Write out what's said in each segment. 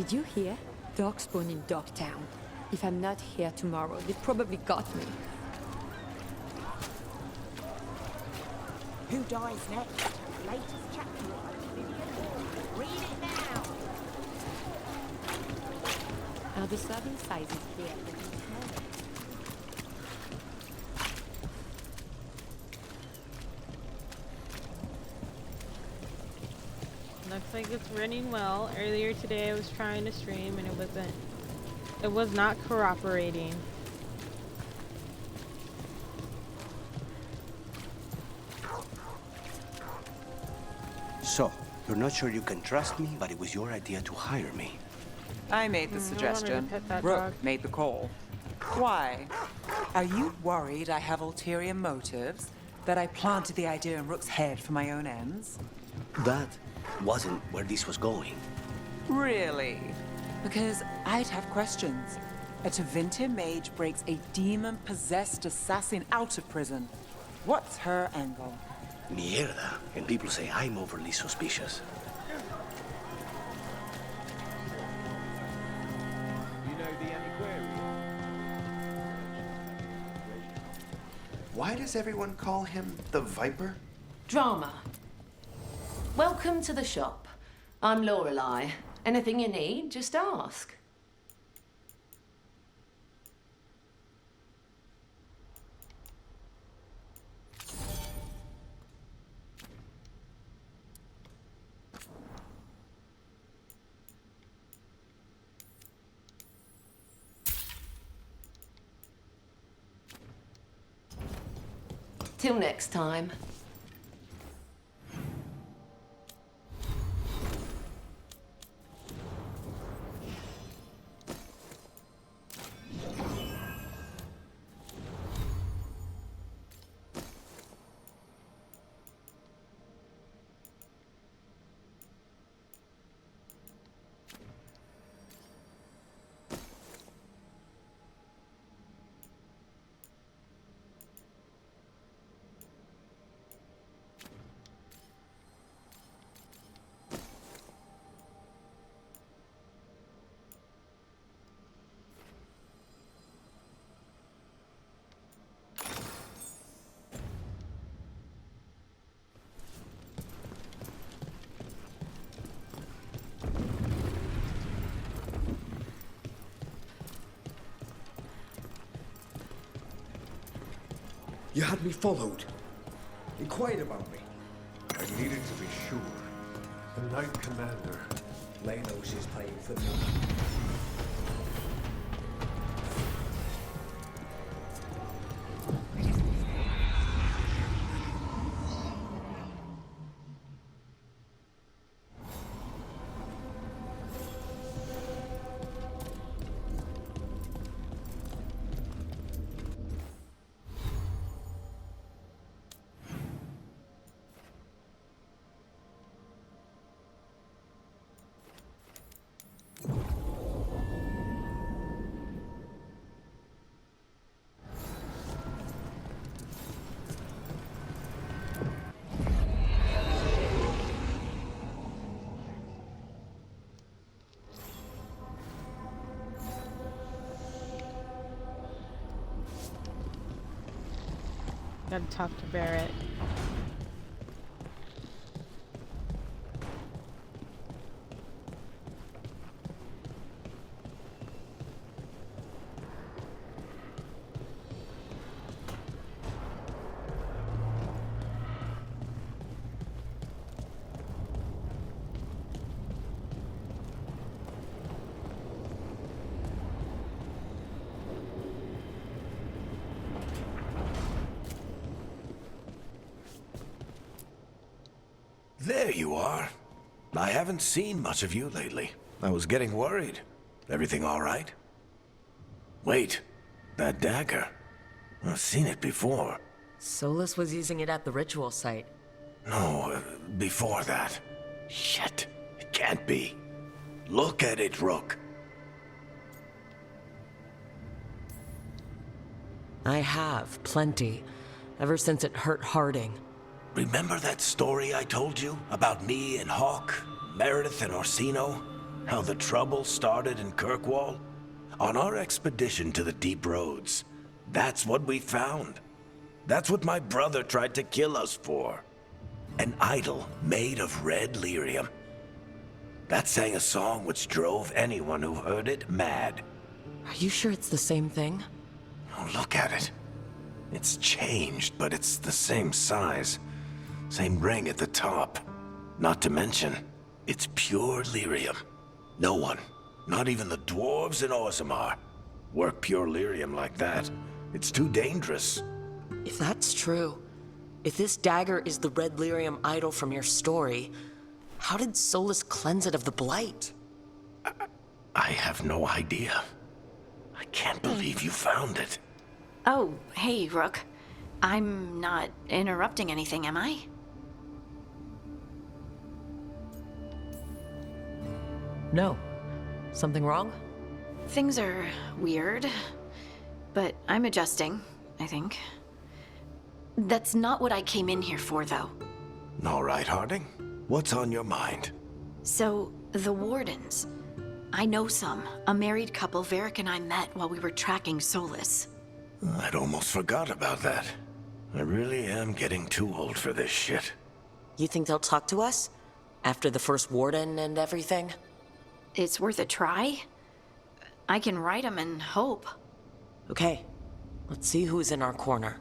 Did you hear? Darkspawn in Darktown. If I'm not here tomorrow, they probably got me. Who dies next? Latest chapter of Vivian. Read it now! Are the serving sizes here? Looks like it's running well. Earlier today I was trying to stream and it was not cooperating. So, you're not sure you can trust me, but it was your idea to hire me. I made the suggestion. Rook made the call. Why? Are you worried I have ulterior motives? That I planted the idea in Rook's head for my own ends? That wasn't where this was going. Really? Because I'd have questions. A Tevinter mage breaks a demon-possessed assassin out of prison. What's her angle? Mierda. And people say I'm overly suspicious. You know the antiquarian? Why does everyone call him the Viper? Drama. Welcome to the shop. I'm Lorelei. Anything you need, just ask. Till next time. You had me followed. Inquired about me. I needed to be sure. The Knight Commander. Lay knows she's playing for me. Gotta talk to Barrett. There you are. I haven't seen much of you lately. I was getting worried. Everything all right? Wait, that dagger. I've seen it before. Solus was using it at the ritual site. No, before that. Shit, it can't be. Look at it, Rook. I have, plenty. Ever since it hurt Harding. Remember that story I told you about me and Hawk, Meredith and Orsino? How the trouble started in Kirkwall? On our expedition to the deep roads, that's what we found. That's what my brother tried to kill us for. An idol made of red lyrium. That sang a song which drove anyone who heard it mad. Are you sure it's the same thing? Oh, look at it. It's changed, but it's the same size. Same ring at the top. Not to mention, it's pure lyrium. No one, not even the dwarves in Orzammar, work pure lyrium like that. It's too dangerous. If that's true, if this dagger is the red lyrium idol from your story, how did Solus cleanse it of the blight? I have no idea. I can't believe you found it. Oh, hey, Rook. I'm not interrupting anything, am I? No. Something wrong? Things are weird, but I'm adjusting, I think. That's not what I came in here for, though. All right, Harding. What's on your mind? So, the Wardens. I know some. A married couple Varric and I met while we were tracking Solus. I'd almost forgot about that. I really am getting too old for this shit. You think they'll talk to us? After the first warden and everything? It's worth a try. I can write them and hope. Okay. Let's see who's in our corner.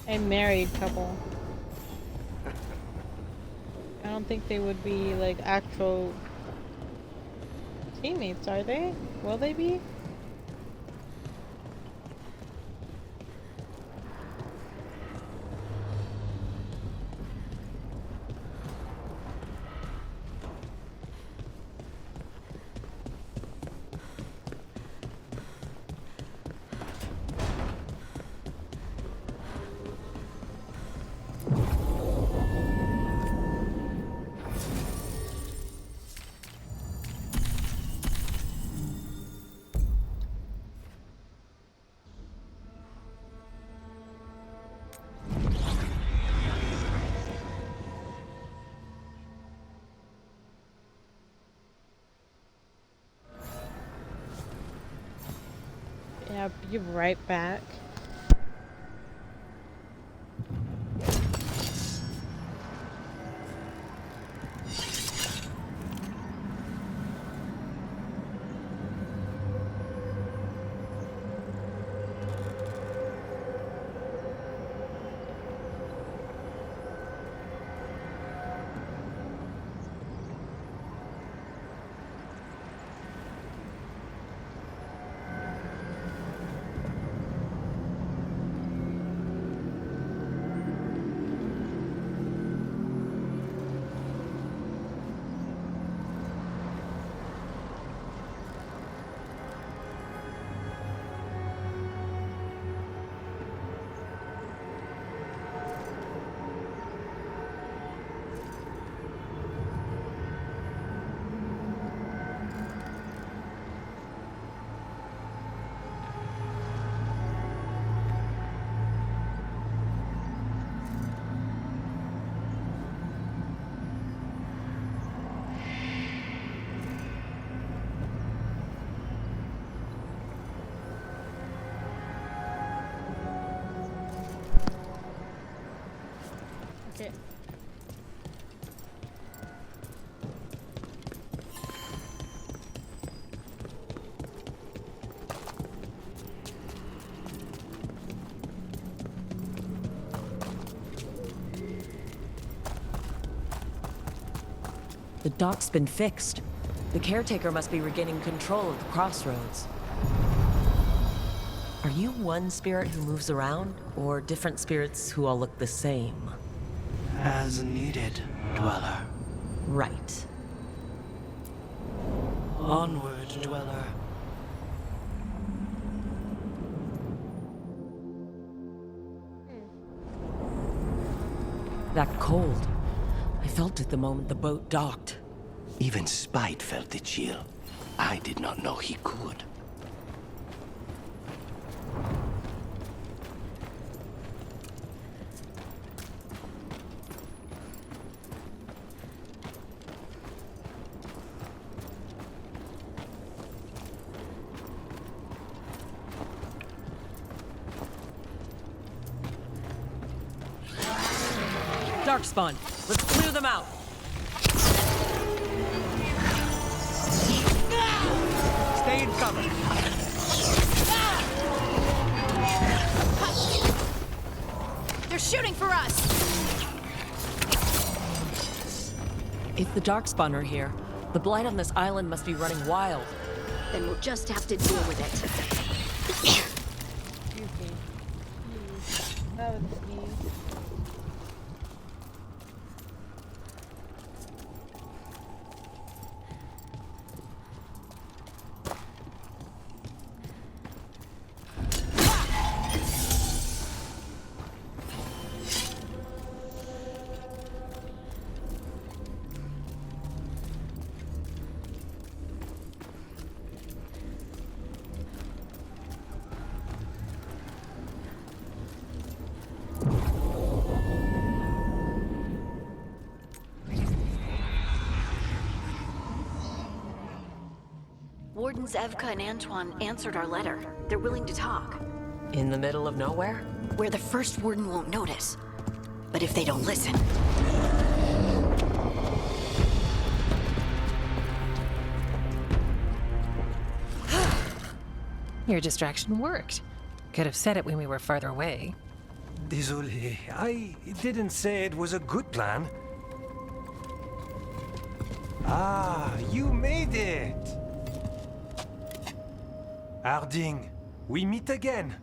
A married couple. I don't think they would be like actual teammates, are they? Will they be? Yeah, be right back. Okay. The dock's been fixed. The caretaker must be regaining control of the crossroads. Are you one spirit who moves around, or different spirits who all look the same? As needed, Dweller. Right. Onward, Dweller. That cold. I felt it the moment the boat docked. Even Spite felt the chill. I did not know he could. Darkspawn. Let's clear them out. Stay in cover. They're shooting for us! If the Darkspawn are here, the blight on this island must be running wild. Then we'll just have to deal with it. Excuse me. That was a sneeze. Wardens Evka and Antoine answered our letter. They're willing to talk. In the middle of nowhere? Where the first warden won't notice. But if they don't listen... Your distraction worked. Could have said it when we were farther away. Désolé, I didn't say it was a good plan. Ah, you made it! Harding, we meet again.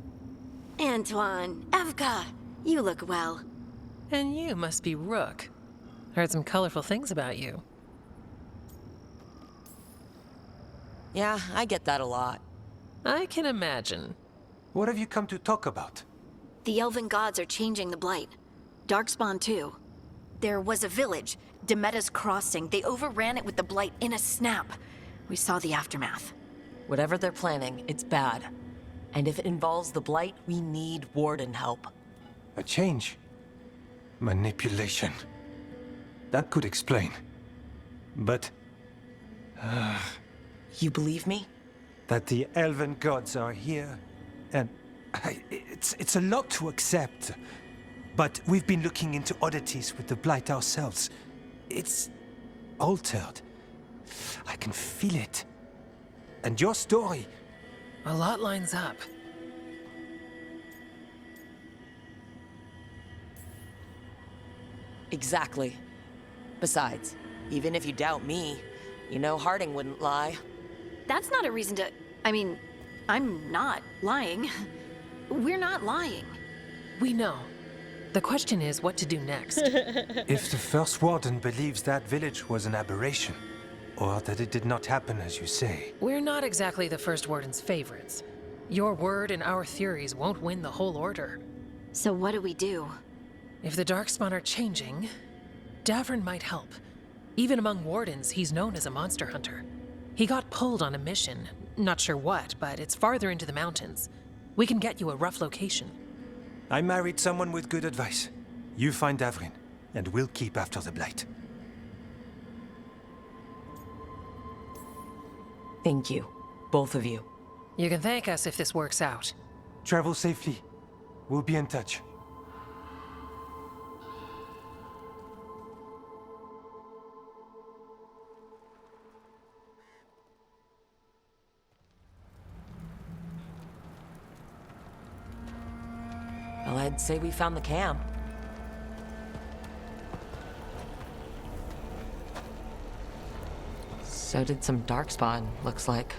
Antoine, Evka, you look well. And you must be Rook. Heard some colorful things about you. Yeah, I get that a lot. I can imagine. What have you come to talk about? The elven gods are changing the Blight. Darkspawn too. There was a village, Demeta's Crossing. They overran it with the Blight in a snap. We saw the aftermath. Whatever they're planning, it's bad. And if it involves the Blight, we need Warden help. A change? Manipulation. That could explain. But... You believe me? That the elven gods are here, and... it's a lot to accept. But we've been looking into oddities with the Blight ourselves. It's... altered. I can feel it. And your story... A lot lines up. Exactly. Besides, even if you doubt me, you know Harding wouldn't lie. That's not a reason to... I mean, I'm not lying. We're not lying. We know. The question is what to do next. If the first warden believes that village was an aberration, or that it did not happen as you say... We're not exactly the First Warden's favorites. Your word and our theories won't win the whole order. So what do we do? If the Darkspawn are changing, Davrin might help. Even among wardens, he's known as a monster hunter. He got pulled on a mission. Not sure what, but it's farther into the mountains. We can get you a rough location. I married someone with good advice. You find Davrin, and we'll keep after the Blight. Thank you. Both of you. You can thank us if this works out. Travel safely. We'll be in touch. Well, I'd say we found the camp. So did some Darkspawn, looks like.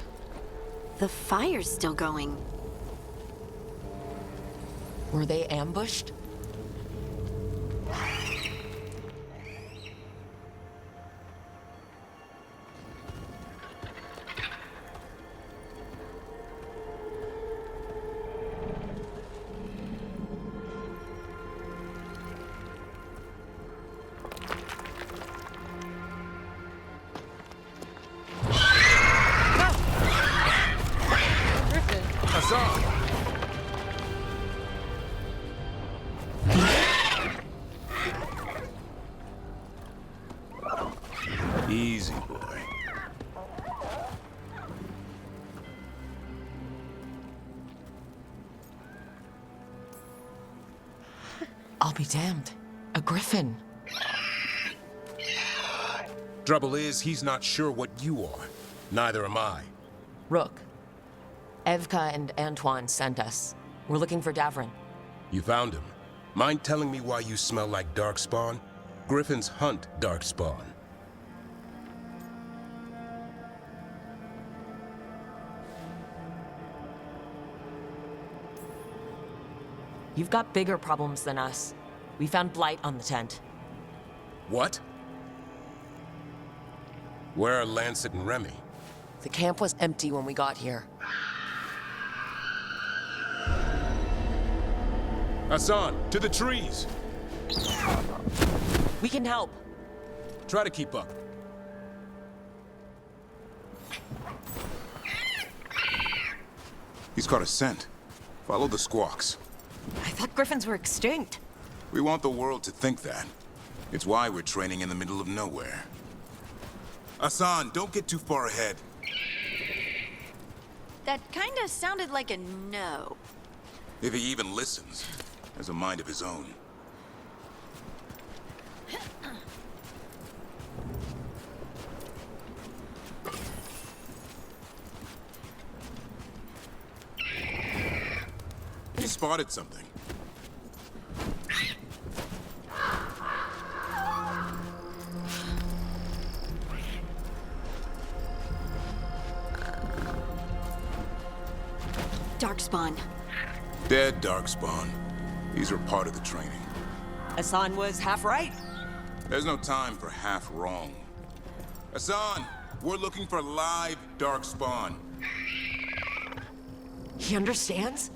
The fire's still going. Were they ambushed? Easy, boy. I'll be damned. A griffin. Trouble is, he's not sure what you are. Neither am I. Rook, Evka and Antoine sent us. We're looking for Davrin. You found him. Mind telling me why you smell like Darkspawn? Griffins hunt Darkspawn. You've got bigger problems than us. We found blight on the tent. What? Where are Lancet and Remy? The camp was empty when we got here. Hassan, to the trees! We can help. Try to keep up. He's caught a scent. Follow the squawks. I thought griffins were extinct. We want the world to think that. It's why we're training in the middle of nowhere. Hassan, don't get too far ahead. That kinda sounded like a no. If he even listens, has a mind of his own. He spotted something. Darkspawn. Dead Darkspawn. These are part of the training. Hassan was half right. There's no time for half wrong. Hassan, we're looking for live Darkspawn. He understands?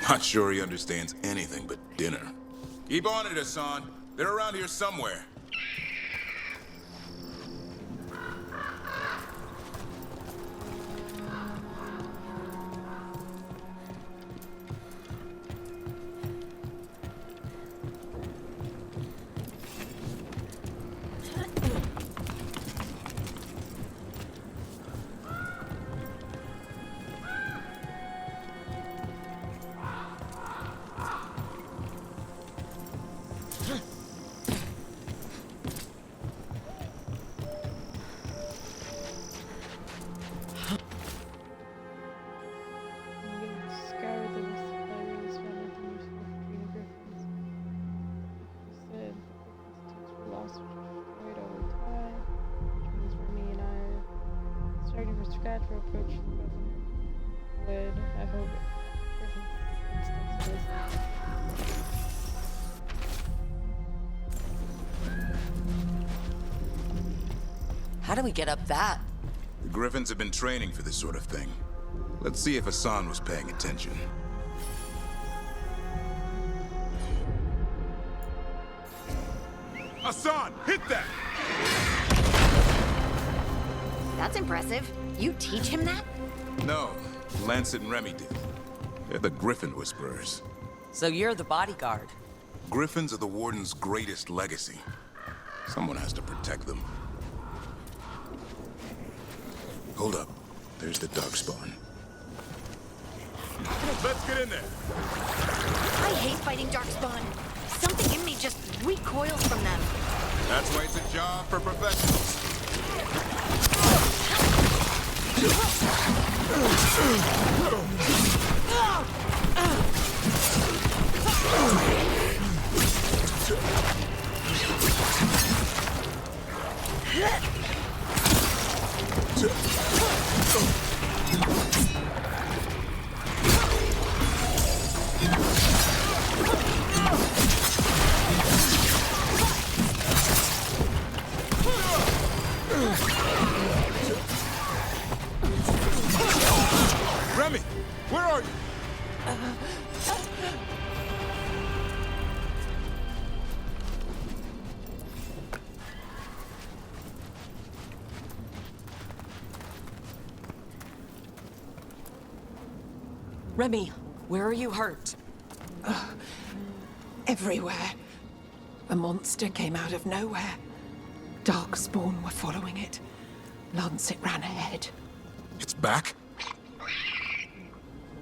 Not sure he understands anything but dinner. Keep on it, Hassan. They're around here somewhere. For approaching the wood. I hope How do we get up that? The Griffins have been training for this sort of thing. Let's see if Hassan was paying attention. Hassan, hit that! That's impressive. You teach him that? No, Lancet and Remy did. They're the Griffin Whisperers. So you're the bodyguard. Griffins are the Warden's greatest legacy. Someone has to protect them. Hold up. There's the Darkspawn. Let's get in there. I hate fighting Darkspawn. Something in me just recoils from them. That's why it's a job for professionals. Remy, where are you? Remy, where are you hurt? Everywhere. A monster came out of nowhere. Darkspawn were following it. Lancet ran ahead. It's back?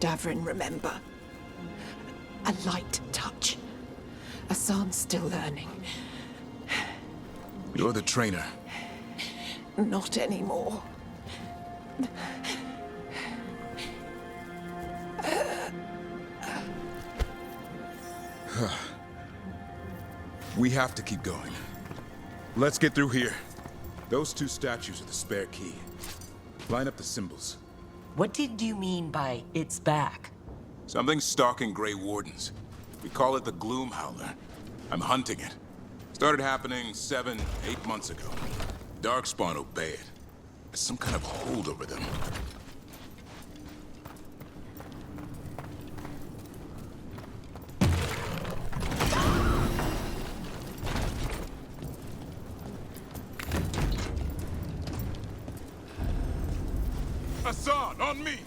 Davrin, remember. A light touch. Hassan's still learning. You're the trainer. Not anymore. We have to keep going. Let's get through here. Those two statues are the spare key. Line up the symbols. What did you mean by it's back? Something's stalking Grey Wardens. We call it the Gloom Howler. I'm hunting it. Started happening 7, 8 months ago. Darkspawn obey it. There's some kind of hold over them. Hassan, on me!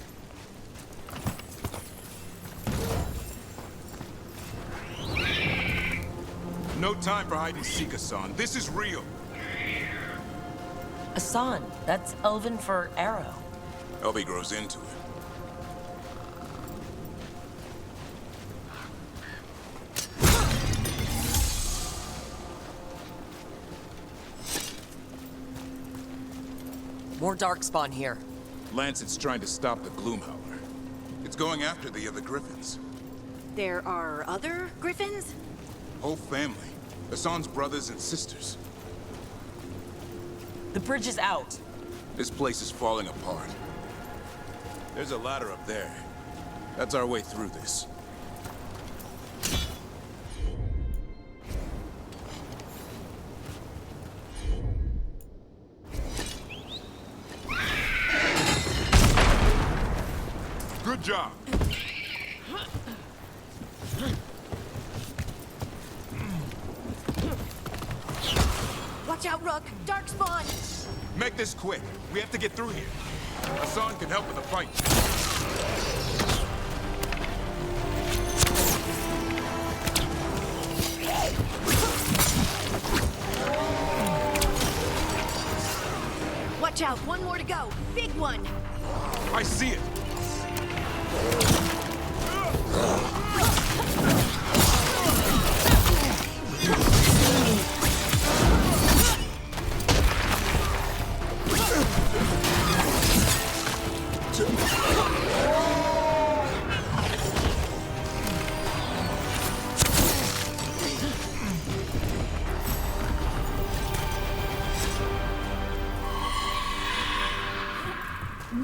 No time for hide and seek, Hassan. This is real. Asan, that's Elven for arrow. Elby grows into it. More Darkspawn here. Lancet's trying to stop the Gloom Howler. It's going after the other Griffins. There are other Griffins? Whole family. Hassan's brothers and sisters. The bridge is out. This place is falling apart. There's a ladder up there. That's our way through this. Good job. Watch out, Rook! Darkspawn! Make this quick. We have to get through here. Hassan can help with the fight. Watch out! One more to go! Big one! I see it!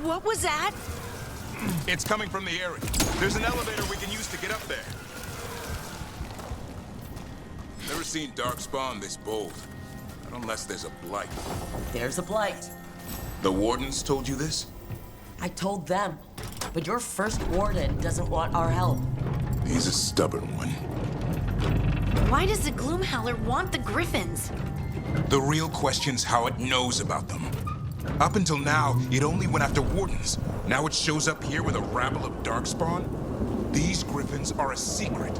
What was that? It's coming from the area. There's an elevator we can use to get up there. Never seen Darkspawn this bold. Not unless there's a blight. There's a blight. The Wardens told you this? I told them. But your first warden doesn't want our help. He's a stubborn one. Why does the Gloom Howler want the Griffins? The real question's how it knows about them. Up until now, it only went after Wardens. Now it shows up here with a rabble of Darkspawn? These Griffins are a secret.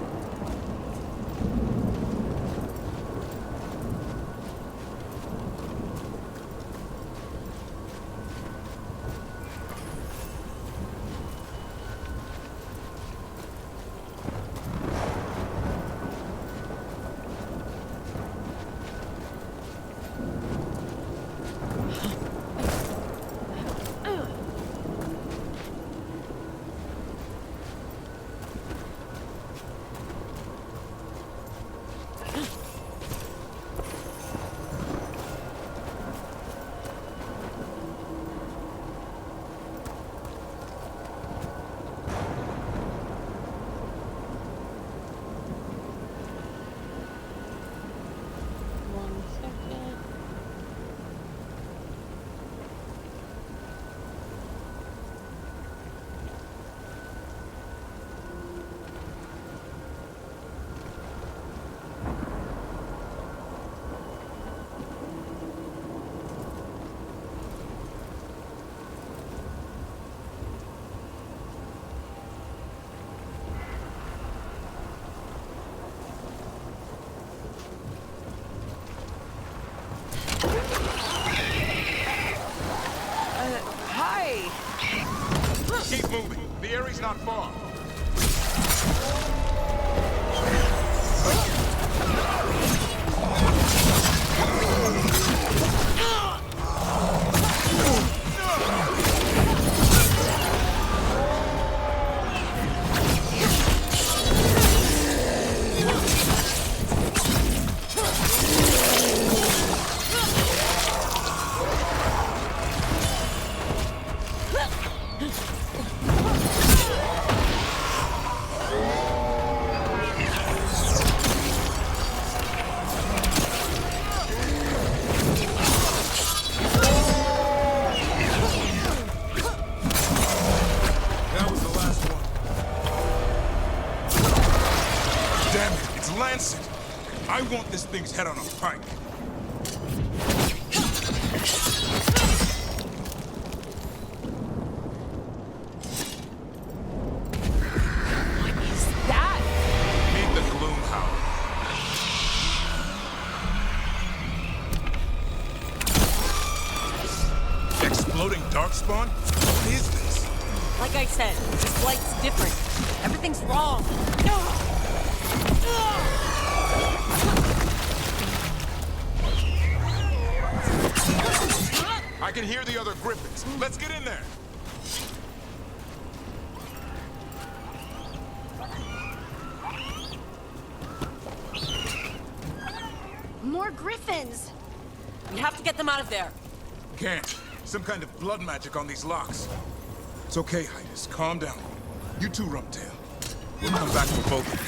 Keep moving. The area's not far. lance it. I want this thing's head on a pike. What is that? Meet the Gloom Howler. Exploding darkspawn? What is this? Like I said, this blight's different. Everything's wrong. I can hear the other griffins. Let's get in there. More griffins! We have to get them out of there. Can't. Some kind of blood magic on these locks. It's okay, Hydus. Calm down. You too, Rumtail. We'll come back for both of you.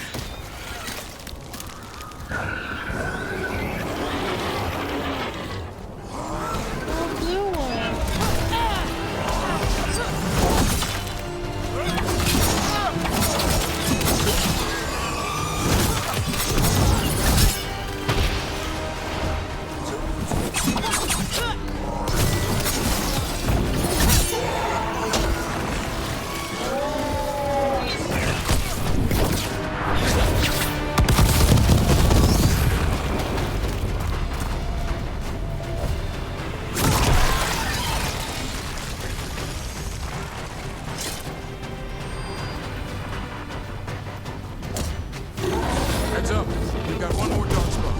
Heads up. We've got one more dark spot.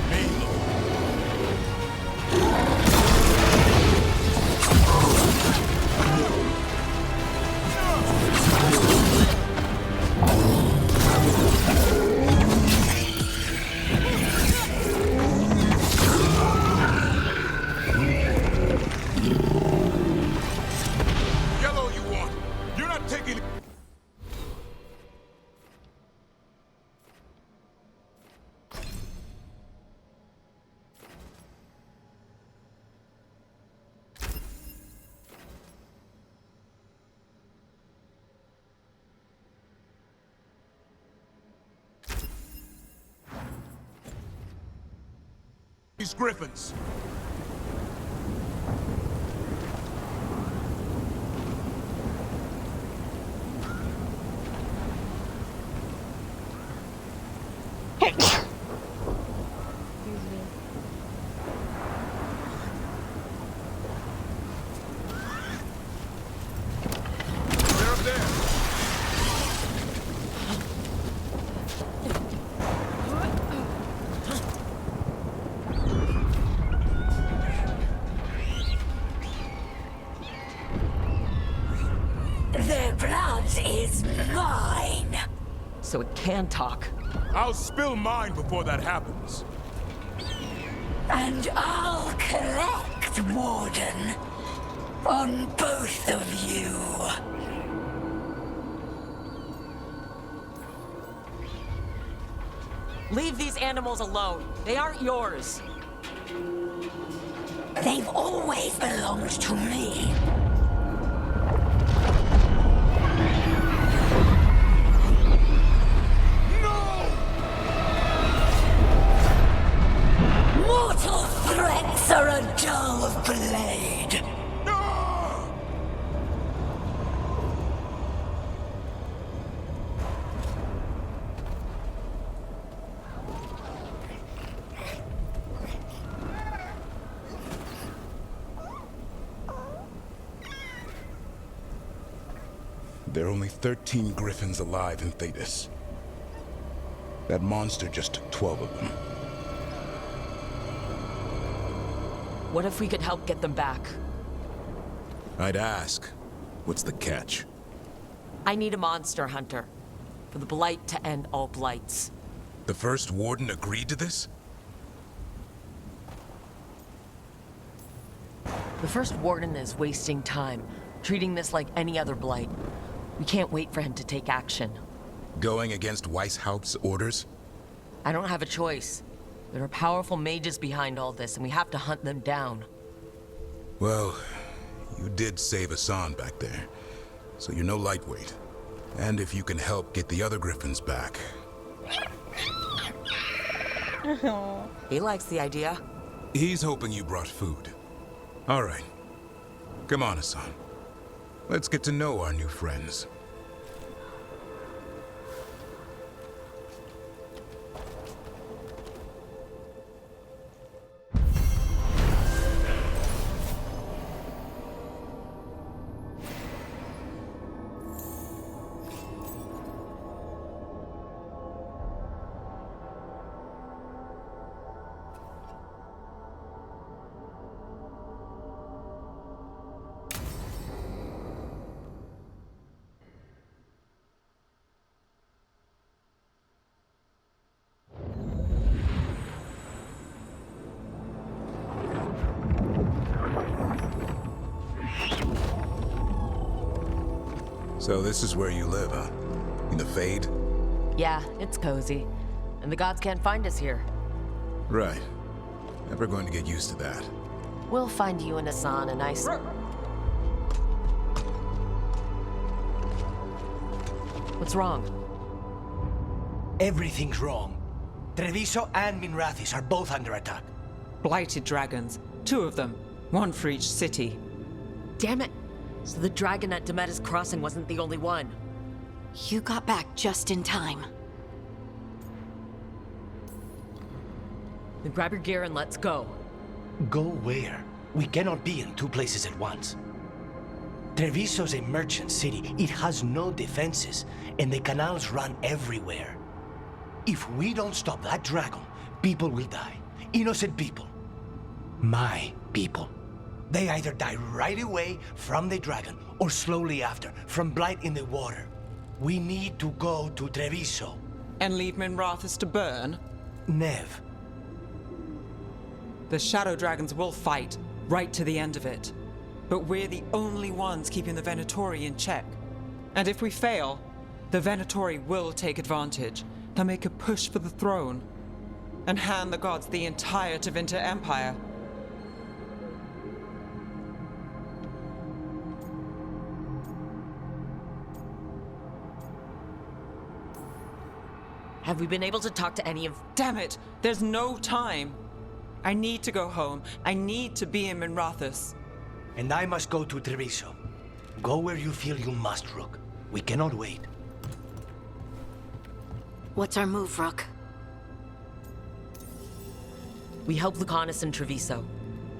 Main Yellow you want. You're not taking... these griffins. They're up there. Their blood is mine. So it can talk. I'll spill mine before that happens. And I'll collect, Warden. On both of you. Leave these animals alone. They aren't yours. They've always belonged to me. Mortal threats are a dull blade. There are only 13 griffins alive in Thetis. That monster just took 12 of them. What if we could help get them back? I'd ask, what's the catch? I need a monster hunter. For the Blight to end all blights. The first warden agreed to this? The first warden is wasting time, treating this like any other blight. We can't wait for him to take action. Going against Weishaupt's orders? I don't have a choice. There are powerful mages behind all this, and we have to hunt them down. Well, you did save Hassan back there, so you're no lightweight. And if you can help get the other griffins back... He likes the idea. He's hoping you brought food. All right. Come on, Hassan. Let's get to know our new friends. So this is where you live, huh? In the Fade? Yeah, it's cozy. And the gods can't find us here. Right. Never going to get used to that. We'll find you and Hassan a nice... What's wrong? Everything's wrong. Treviso and Minrathis are both under attack. Blighted dragons. 2 of them. 1 for each city. Damn it! So the dragon at Demeda's Crossing wasn't the only one. You got back just in time. Then grab your gear and let's go. Go where? We cannot be in 2 places at once. Treviso's a merchant city. It has no defenses, and the canals run everywhere. If we don't stop that dragon, people will die. Innocent people. My people. They either die right away from the dragon, or slowly after, from blight in the water. We need to go to Treviso. And leave Minrathis to burn? Nev. The Shadow Dragons will fight, right to the end of it. But we're the only ones keeping the Venatori in check. And if we fail, the Venatori will take advantage. They'll make a push for the throne, and hand the gods the entire Tevinter Empire. Have we been able to talk to any of... Damn it! There's no time! I need to go home. I need to be in Minrathis. And I must go to Treviso. Go where you feel you must, Rook. We cannot wait. What's our move, Rook? We help Lucanus in Treviso.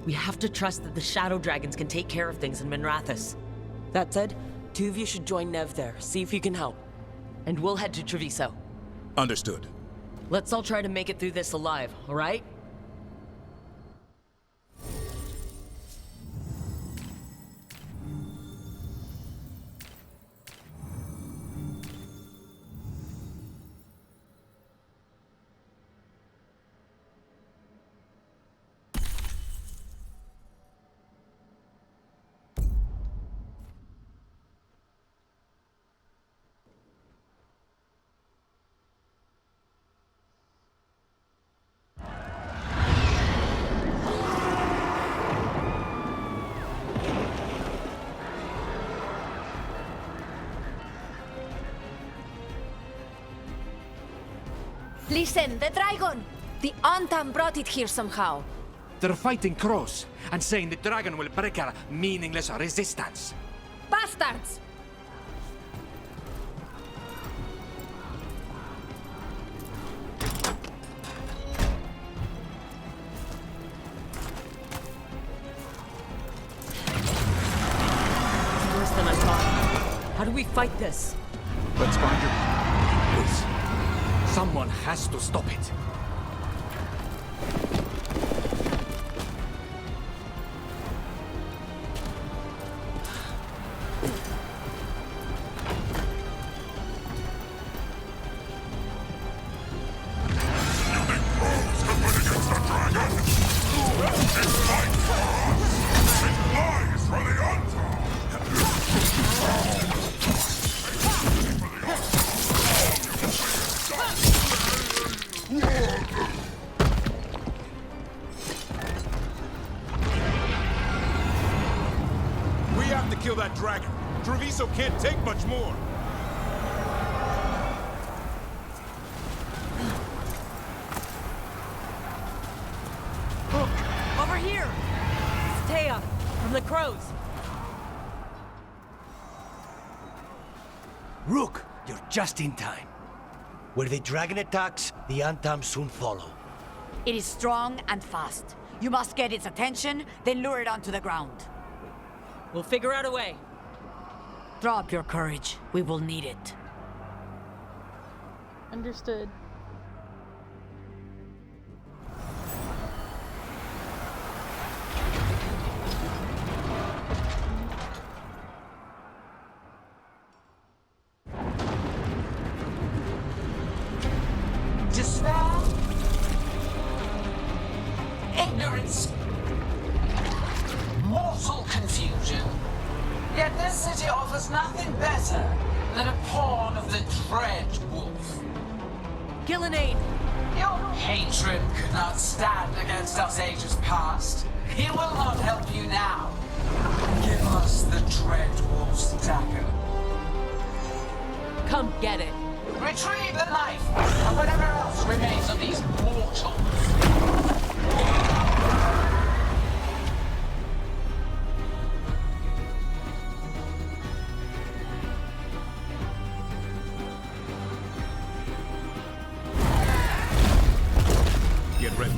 We have to trust that the Shadow Dragons can take care of things in Minrathis. That said, 2 of you should join Nev there, see if you can help. And we'll head to Treviso. Understood. Let's all try to make it through this alive, all right? Listen, the dragon! The Antam brought it here somehow. They're fighting Cross and saying the dragon will break our meaningless resistance. Bastards! Worse than I thought. How do we fight this? Let's find your... Please. Someone has to stop it. Kill that dragon. Treviso can't take much more. from the crows. Rook, you're just in time. Where the dragon attacks, the Antam soon follow. It is strong and fast. You must get its attention, then lure it onto the ground. We'll figure out a way. Drop your courage. We will need it. Understood. Despair, ignorance, mortal confusion. Yet this city offers nothing better than a pawn of the Dread Wolf. Gillenane! Your hatred could not stand against us ages past. He will not help you now. Give us the Dread Wolf's dagger. Come get it. Retrieve the knife and whatever else remains of these mortals. Get ready.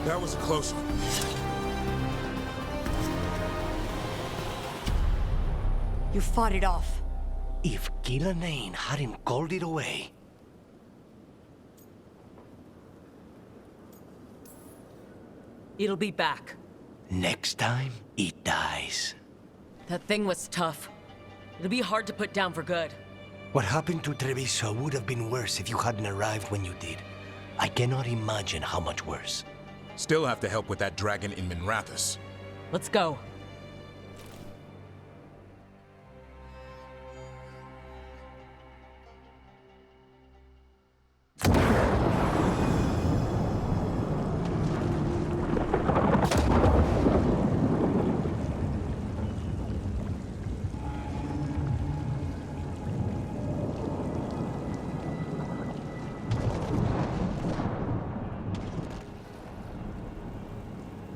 That was a close one. You fought it off. If Gillenane hadn't called it away... It'll be back. Next time, it dies. That thing was tough. It'll be hard to put down for good. What happened to Treviso would have been worse if you hadn't arrived when you did. I cannot imagine how much worse. Still have to help with that dragon in Minrathous. Let's go.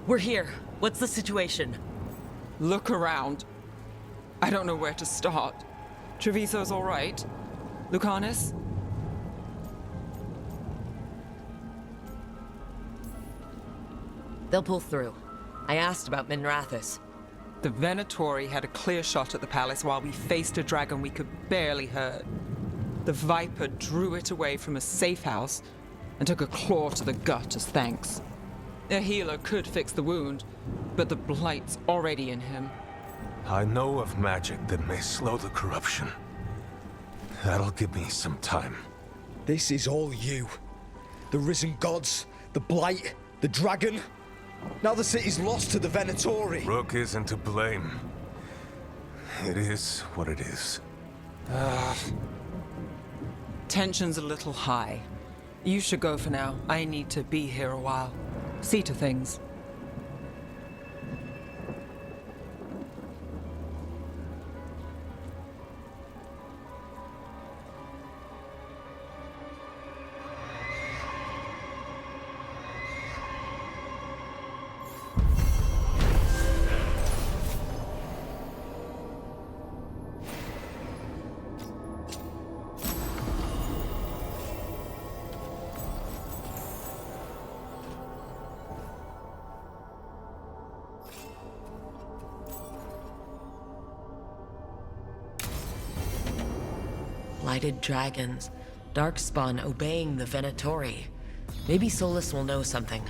We're here. What's the situation? Look around. I don't know where to start. Treviso's all right. Lucanus? They'll pull through. I asked about Minrathous. The Venatori had a clear shot at the palace while we faced a dragon we could barely hurt. The Viper drew it away from a safe house and took a claw to the gut as thanks. A healer could fix the wound, but the Blight's already in him. I know of magic that may slow the corruption. That'll give me some time. This is all you. The risen gods, the Blight, the dragon. Now the city's lost to the Venatori. Rook isn't to blame. It is what it is. Tension's a little high. You should go for now. I need to be here a while. See to things. Lighted dragons, Darkspawn obeying the Venatori. Maybe Solus will know something.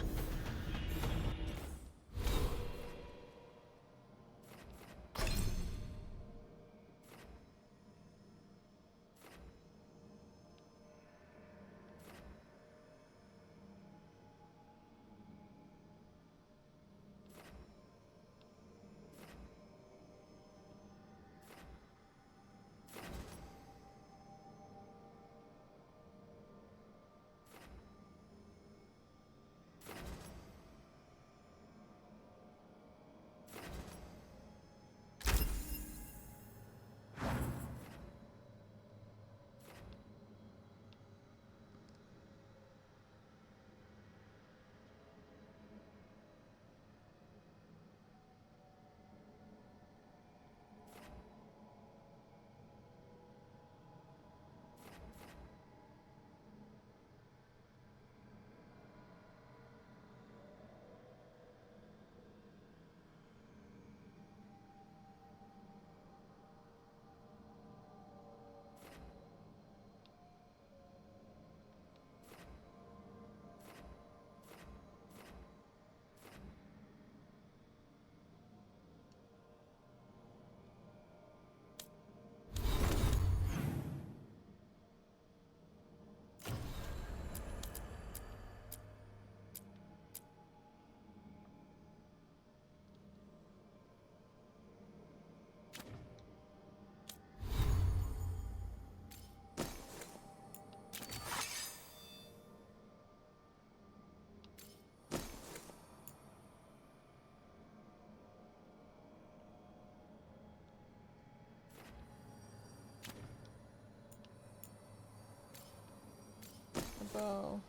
Bow.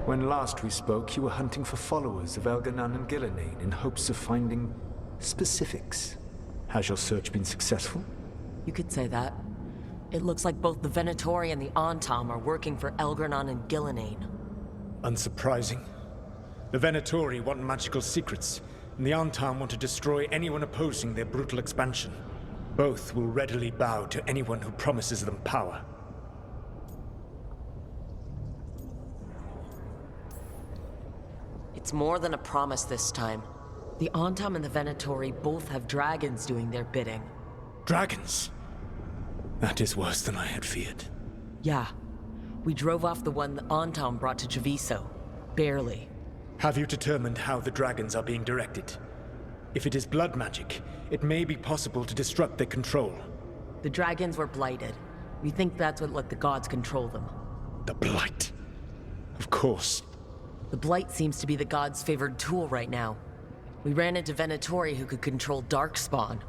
When last we spoke, you were hunting for followers of Elganan and Gillenane in hopes of finding specifics. Has your search been successful? You could say that. It looks like both the Venatori and the Antam are working for Elganan and Gillenane. Unsurprising. The Venatori want magical secrets, and the Antam want to destroy anyone opposing their brutal expansion. Both will readily bow to anyone who promises them power. It's more than a promise this time. The Antam and the Venatori both have dragons doing their bidding. Dragons? That is worse than I had feared. Yeah. We drove off the one the Antam brought to Treviso. Barely. Have you determined how the dragons are being directed? If it is blood magic, it may be possible to disrupt their control. The dragons were blighted. We think that's what let the gods control them. The Blight. Of course. The Blight seems to be the gods' favored tool right now. We ran into Venatori who could control Darkspawn.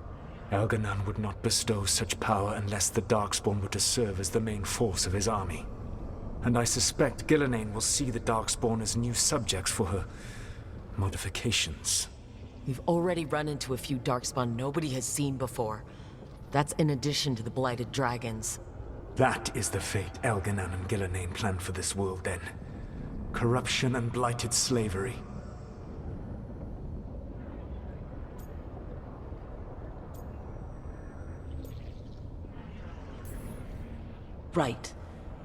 Elganan would not bestow such power unless the Darkspawn were to serve as the main force of his army. And I suspect Gillenane will see the Darkspawn as new subjects for her modifications. We've already run into a few Darkspawn nobody has seen before. That's in addition to the blighted dragons. That is the fate Elganan and Gillenane planned for this world then. Corruption and blighted slavery. Right.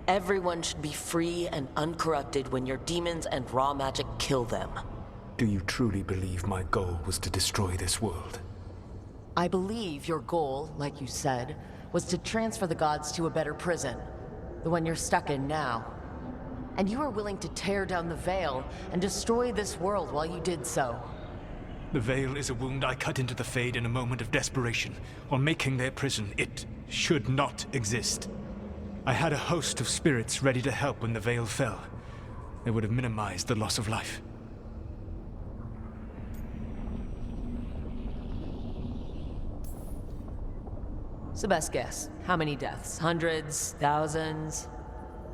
Everyone should be free and uncorrupted when your demons and raw magic kill them. Do you truly believe my goal was to destroy this world? I believe your goal, like you said, was to transfer the gods to a better prison. The one you're stuck in now. And you were willing to tear down the Veil and destroy this world while you did so. The Veil is a wound I cut into the Fade in a moment of desperation, while making their prison. It should not exist. I had a host of spirits ready to help when the Veil fell. They would have minimized the loss of life. So best guess, how many deaths? Hundreds? Thousands?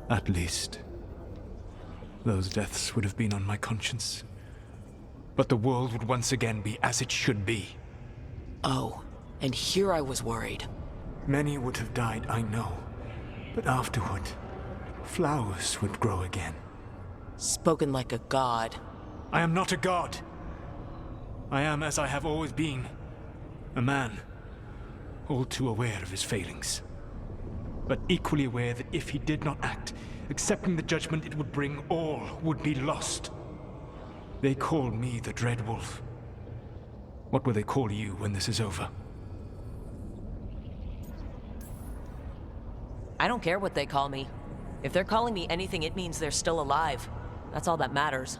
At least. Those deaths would have been on my conscience. But the world would once again be as it should be. Oh, and here I was worried. Many would have died, I know. But afterward, flowers would grow again. Spoken like a god. I am not a god. I am as I have always been. A man. All too aware of his failings. But equally aware that if he did not act, accepting the judgment it would bring, all would be lost. They call me the Dread Wolf. What will they call you when this is over? I don't care what they call me. If they're calling me anything, it means they're still alive. That's all that matters.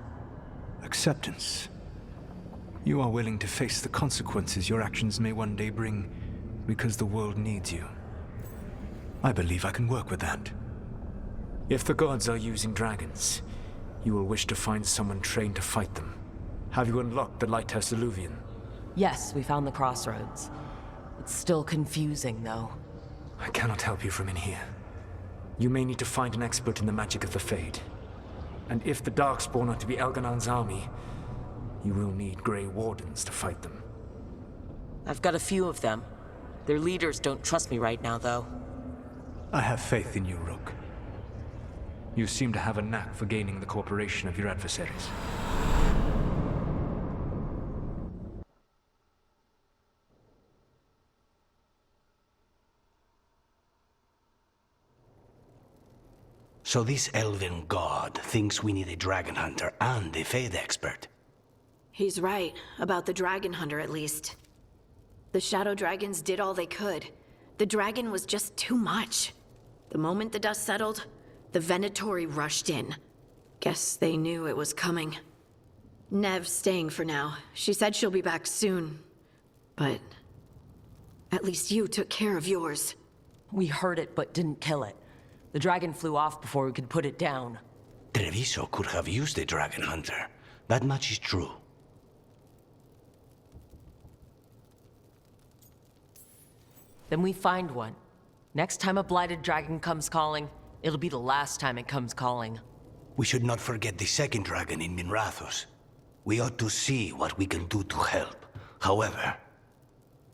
Acceptance. You are willing to face the consequences your actions may one day bring because the world needs you. I believe I can work with that. If the gods are using dragons, you will wish to find someone trained to fight them. Have you unlocked the Lighthouse Illuvian? Yes, we found the crossroads. It's still confusing, though. I cannot help you from in here. You may need to find an expert in the magic of the Fade. And if the Darkspawn are to be Elganan's army, you will need Grey Wardens to fight them. I've got a few of them. Their leaders don't trust me right now, though. I have faith in you, Rook. You seem to have a knack for gaining the cooperation of your adversaries. So this elven god thinks we need a dragon hunter and a Fade expert. He's right, about the dragon hunter at least. The shadow dragons did all they could. The dragon was just too much. The moment the dust settled, the Venatori rushed in. Guess they knew it was coming. Nev's staying for now. She said she'll be back soon. But at least you took care of yours. We heard it, but didn't kill it. The dragon flew off before we could put it down. Treviso could have used a dragon hunter. That much is true. Then we find one. Next time a blighted dragon comes calling, it'll be the last time it comes calling. We should not forget the second dragon in Minrathos. We ought to see what we can do to help. However,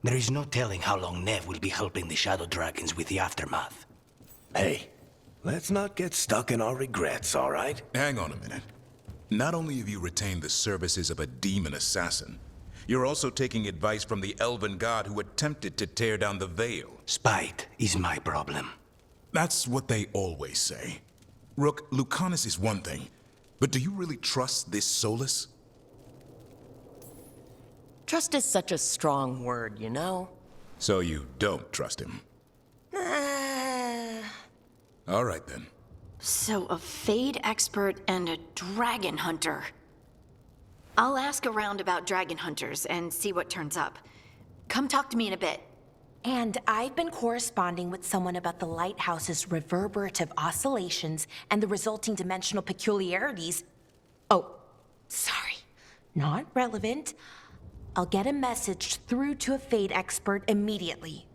there is no telling how long Nev will be helping the Shadow Dragons with the aftermath. Hey, let's not get stuck in our regrets, all right? Hang on a minute. Not only have you retained the services of a demon assassin, you're also taking advice from the elven god who attempted to tear down the Veil. Spite is my problem. That's what they always say. Rook, Lucanus is one thing, but do you really trust this Solus? Trust is such a strong word, you know? So you don't trust him? All right then. So a Fade expert and a dragon hunter. I'll ask around about dragon hunters and see what turns up. Come talk to me in a bit. And I've been corresponding with someone about the lighthouse's reverberative oscillations and the resulting dimensional peculiarities. Oh, sorry. Not relevant. I'll get a message through to a Fade expert immediately.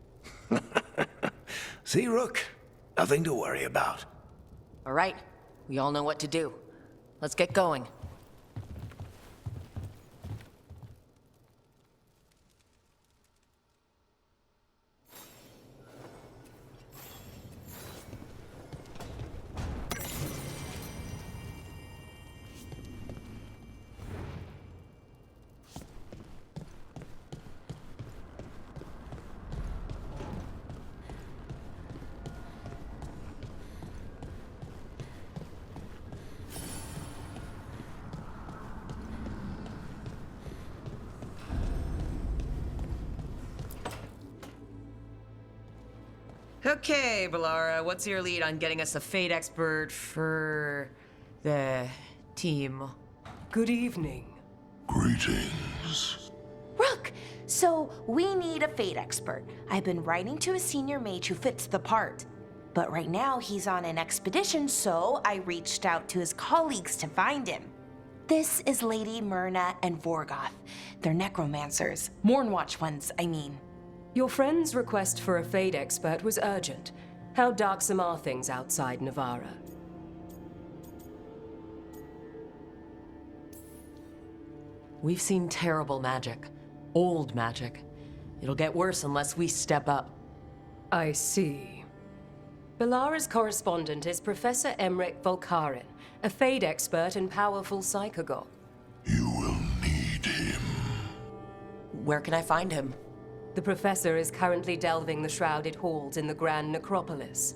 See, Rook? Nothing to worry about. All right, we all know what to do. Let's get going. Okay, Valara, what's your lead on getting us a Fade expert for the team? Good evening. Greetings. Rook, so we need a Fade expert. I've been writing to a senior mage who fits the part. But right now he's on an expedition, so I reached out to his colleagues to find him. This is Lady Myrna and Vorgoth. They're necromancers. Mournwatch ones, I mean. Your friend's request for a Fade expert was urgent. How darksome are things outside Navarra? We've seen terrible magic. Old magic. It'll get worse unless we step up. I see. Belara's correspondent is Professor Emmerich Volkaren, a Fade expert and powerful psychagog. Where can I find him? The professor is currently delving the shrouded halls in the Grand Necropolis.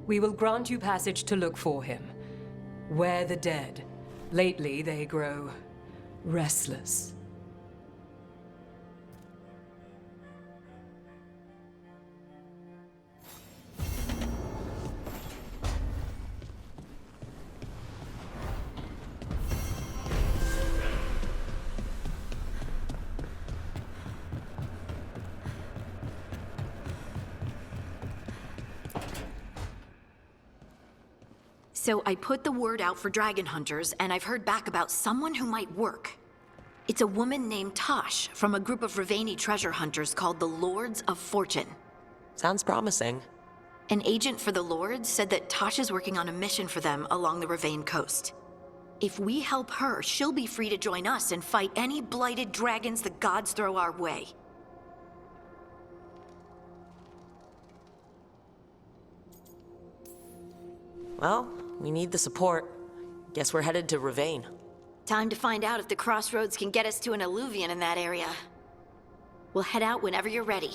We will grant you passage to look for him. Where the dead. Lately they grow restless. So I put the word out for dragon hunters, and I've heard back about someone who might work. It's a woman named Tosh from a group of Ravani treasure hunters called the Lords of Fortune. Sounds promising. An agent for the Lords said that Tosh is working on a mission for them along the Ravane coast. If we help her, she'll be free to join us and fight any blighted dragons the gods throw our way. Well, we need the support. Guess we're headed to Ravane. Time to find out if the crossroads can get us to an alluvion in that area. We'll head out whenever you're ready.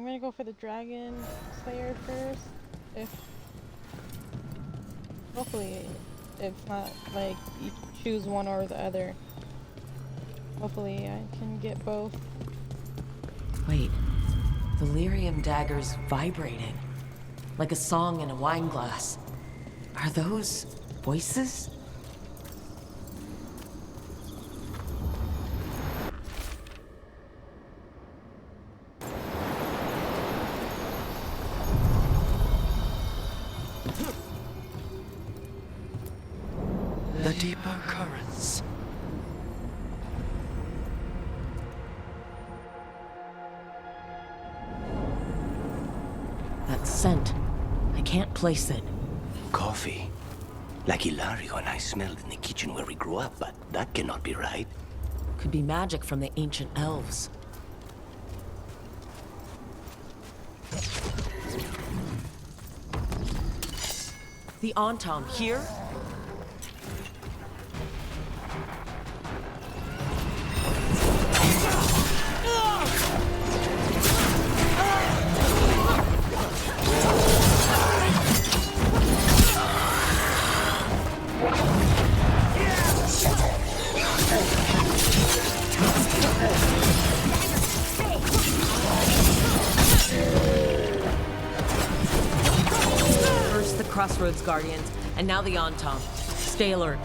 I'm gonna go for the Dragon Slayer first. Hopefully it's not like you choose one or the other. Hopefully I can get both. Wait, the lyrium dagger's vibrating. Like a song in a wine glass. Are those voices? The deeper currents. That scent. I can't place it. Coffee. Like Hilario and I smelled in the kitchen where we grew up, but that cannot be right. Could be magic from the ancient elves. The Antam here? First the Crossroads Guardians, and now the Antam. Stay alert.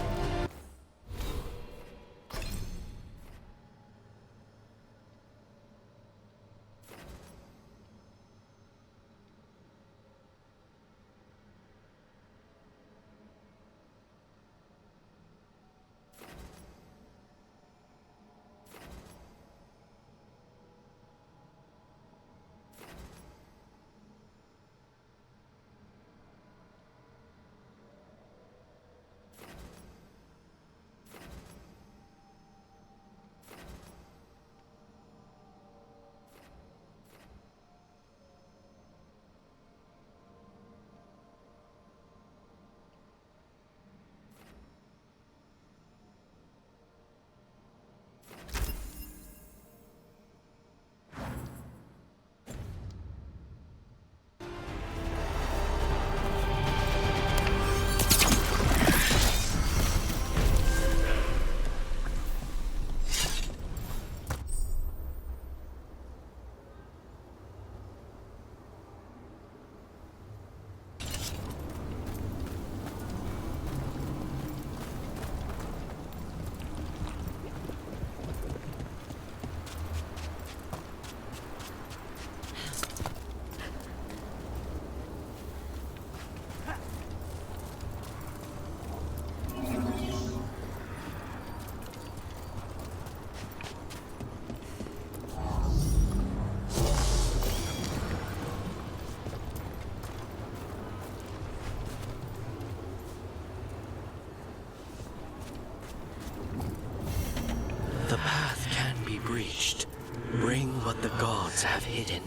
The path can be breached. Bring what the gods have hidden.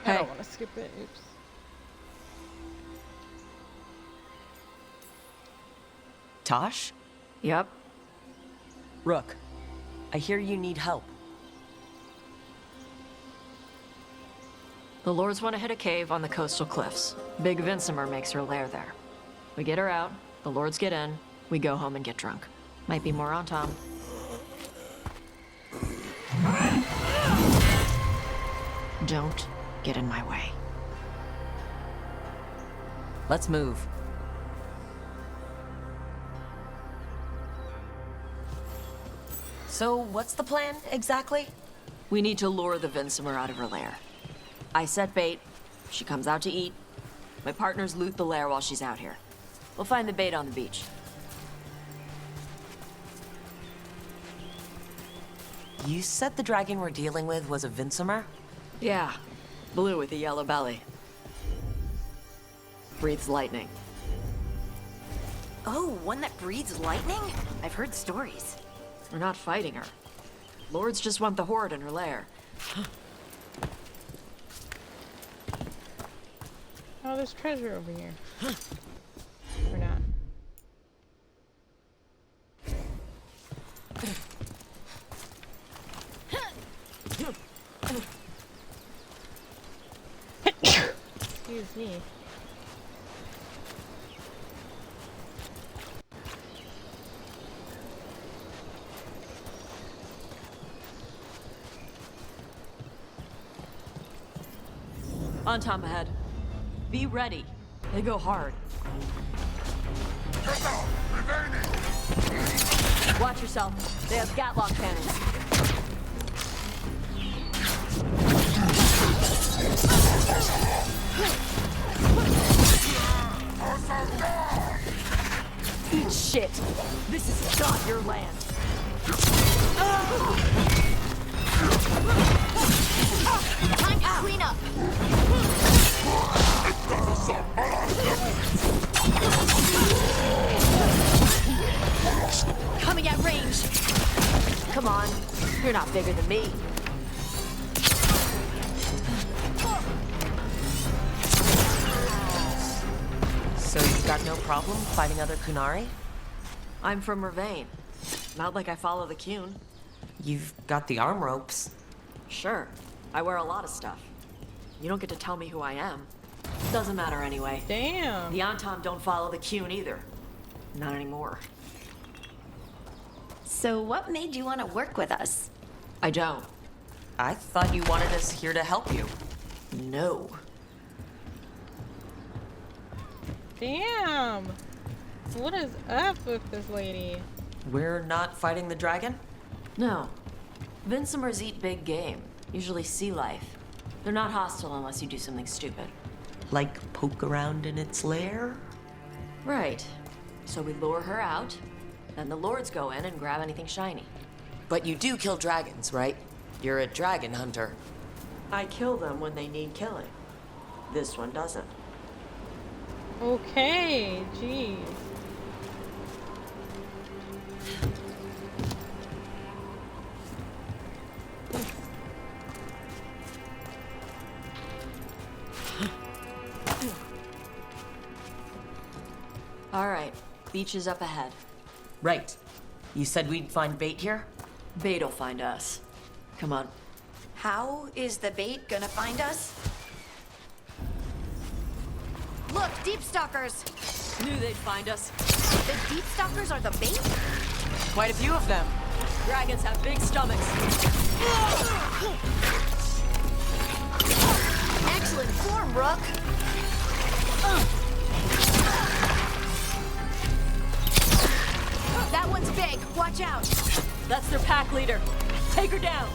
I don't want to skip it. Oops. Tosh? Yep. Rook, I hear you need help. The Lords want to hit a cave on the coastal cliffs. Big Vincimer makes her lair there. We get her out, the Lords get in, we go home and get drunk. Might be more on Tom. Don't get in my way. Let's move. So, what's the plan, exactly? We need to lure the Vincimer out of her lair. I set bait, she comes out to eat. My partners loot the lair while she's out here. We'll find the bait on the beach. You said the dragon we're dealing with was a Vincimer? Yeah, blue with a yellow belly. Breathes lightning. Oh, one that breathes lightning? I've heard stories. We're not fighting her. Lords just want the horde in her lair. Oh, there's treasure over here. Or not. Excuse me. On Tom ahead. Be ready. They go hard. Watch yourself. They have Gatlock cannons. Eat shit. This is not your land. Time to clean up. Coming at range. Come on. You're not bigger than me. So you've got no problem fighting other Kunari? I'm from Mervain. Not like I follow the Qun. You've got the arm ropes. Sure. I wear a lot of stuff. You don't get to tell me who I am. Doesn't matter anyway. Damn. The Antom don't follow the Qun either. Not anymore. So what made you want to work with us? I don't. I thought you wanted us here to help you. No. Damn. What is up with this lady? We're not fighting the dragon? No. Vincimers eat big game, usually sea life. They're not hostile unless you do something stupid. Like poke around in its lair? Right. So we lure her out, then the Lords go in and grab anything shiny. But you do kill dragons, right? You're a dragon hunter. I kill them when they need killing. This one doesn't. Okay, jeez. All right, beach is up ahead. Right. You said we'd find bait here? Bait'll find us. Come on. How is the bait gonna find us? Look, deep stalkers! Knew they'd find us. The deep stalkers are the bait? Quite a few of them. Dragons have big stomachs. Excellent form, Rook! That one's big. Watch out. That's their pack leader. Take her down.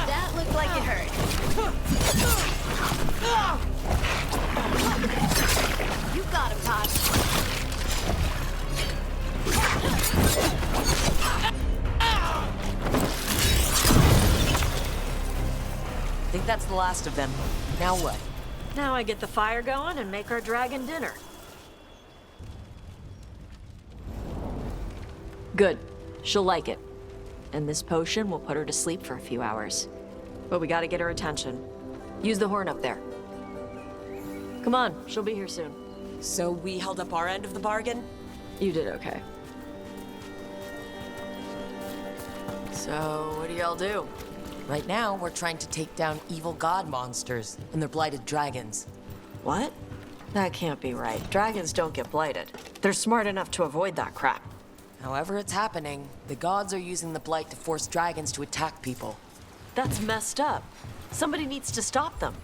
That looked like it hurt. You got him, Tosh. Think that's the last of them. Now what? Now I get the fire going and make our dragon dinner. Good. She'll like it. And this potion will put her to sleep for a few hours. But we gotta get her attention. Use the horn up there. Come on, she'll be here soon. So we held up our end of the bargain? You did okay. So, what do y'all do? Right now, we're trying to take down evil god monsters and their blighted dragons. What? That can't be right. Dragons don't get blighted. They're smart enough to avoid that crap. However it's happening, the gods are using the blight to force dragons to attack people. That's messed up. Somebody needs to stop them.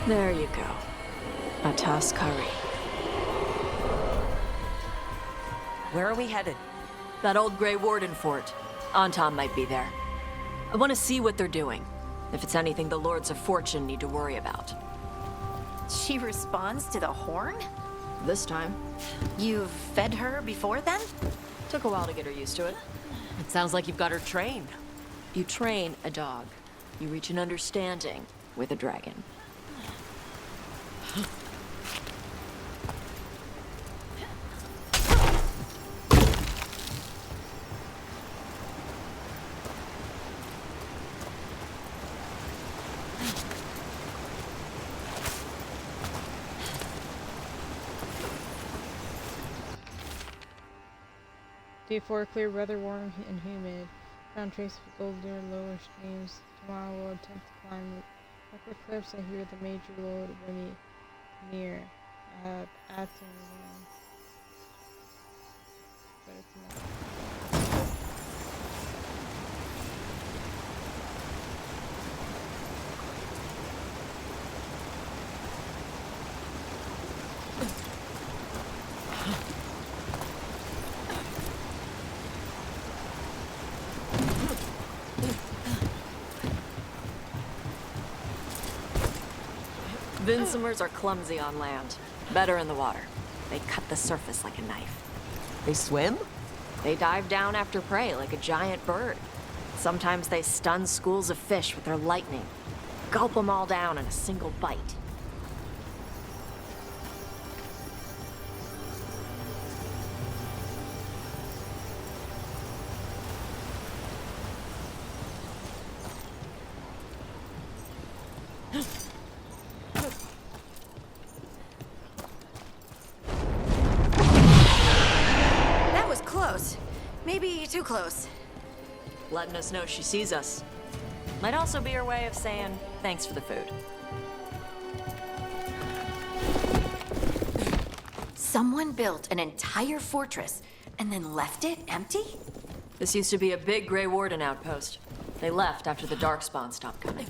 There you go. A task curry. Where are we headed? That old Grey Warden fort. Anton might be there. I want to see what they're doing. If it's anything the Lords of Fortune need to worry about. She responds to the horn? This time. You've fed her before then? Took a while to get her used to it. It sounds like you've got her trained. You train a dog. You reach an understanding with a dragon. Day 4, clear, weather, warm and humid. Found trace of gold near lower streams. Tomorrow we'll attempt to climb the upper cliffs. I hear the major lord when near. Atom. But it's not. Vinsomers are clumsy on land. Better in the water. They cut the surface like a knife. They swim? They dive down after prey like a giant bird. Sometimes they stun schools of fish with their lightning. Gulp them all down in a single bite. Maybe too close. Letting us know she sees us. Might also be her way of saying thanks for the food. Someone built an entire fortress and then left it empty? This used to be a big Grey Warden outpost. They left after the Darkspawn stopped coming.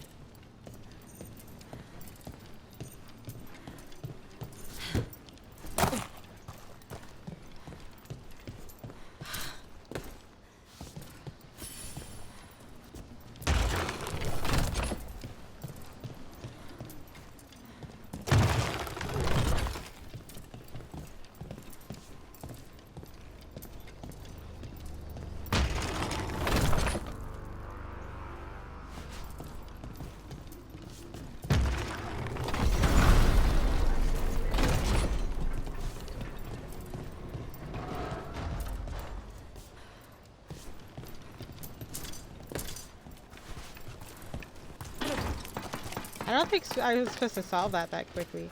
I don't think I was supposed to solve that quickly.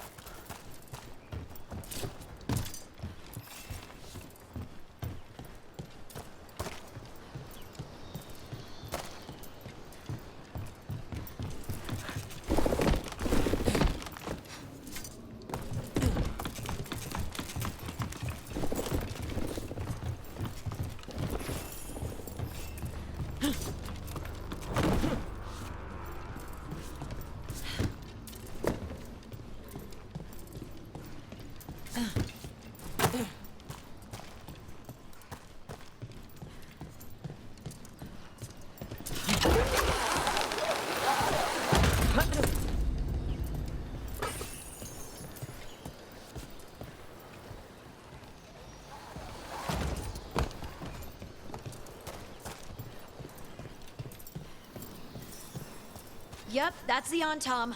Yep, that's the Tom.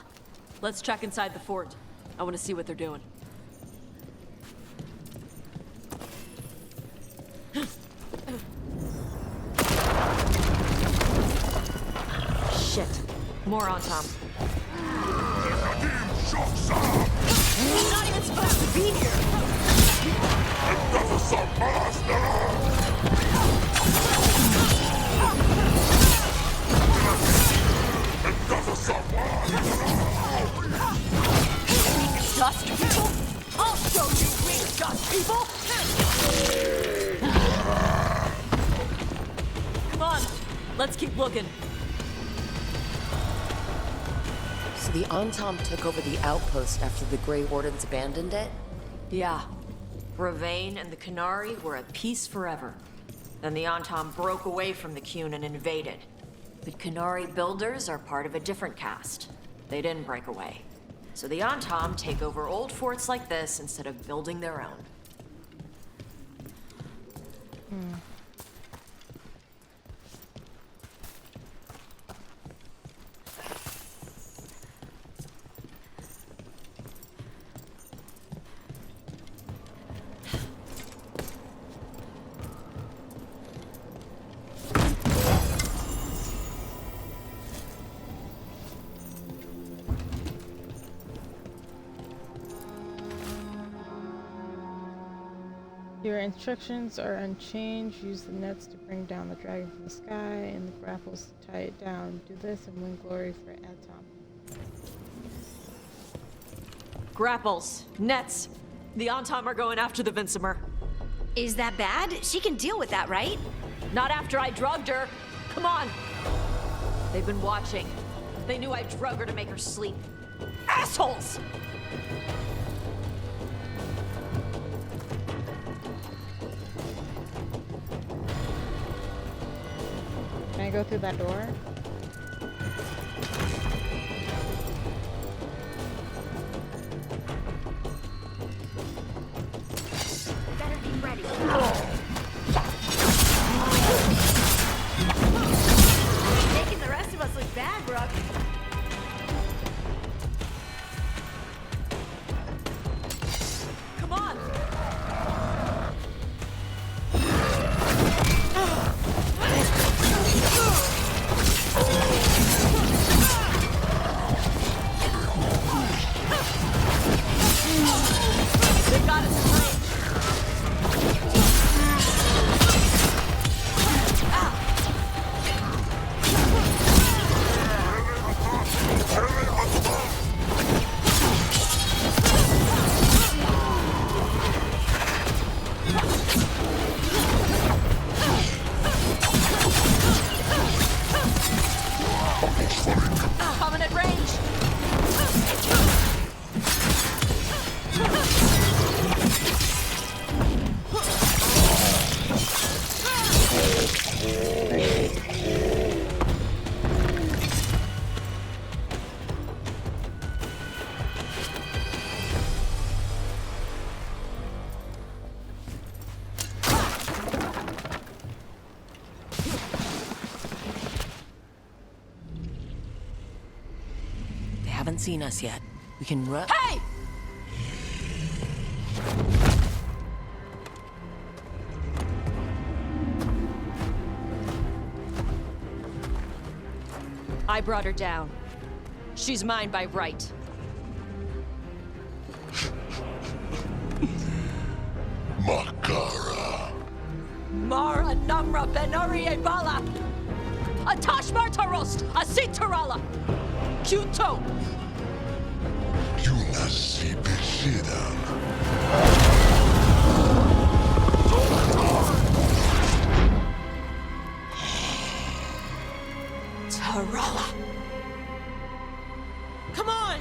Let's check inside the fort. I want to see what they're doing. Shit. More on Tom. He's not even supposed to be here! Dust people? I'll show you weak dust people! Come on, let's keep looking. So the Antom took over the outpost after the Grey Wardens abandoned it? Yeah. Ravane and the Qunari were at peace forever. Then the Antom broke away from the Qun and invaded. But Qunari builders are part of a different caste. They didn't break away. So the Antom take over old forts like this instead of building their own. Your instructions are unchanged. Use the nets to bring down the dragon from the sky and the grapples to tie it down. Do this and win glory for Atom. Grapples, nets. The Antom are going after the Vinsimer. Is that bad? She can deal with that, right? Not after I drugged her. Come on. They've been watching. They knew I drug her to make her sleep. Assholes! Can I go through that door? Better be ready. Making the rest of us look bad, Brooke. Come on! They've got us in range. Coming at range. They haven't seen us yet. We can run. Hey! I brought her down. She's mine by right. Makara. Mara Namra Benari Bala! Atashmar Tarost! Asitarala! Kyuto! Yunasi Bishidan. Tarala! Come on!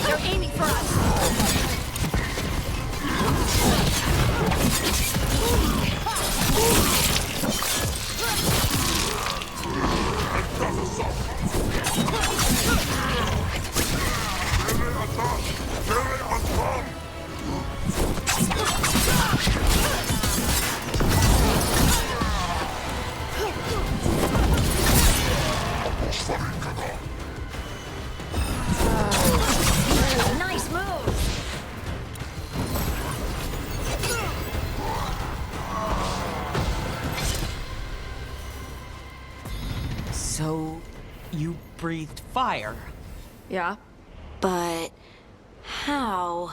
They're aiming for us! So, you breathed fire? Yeah. But how?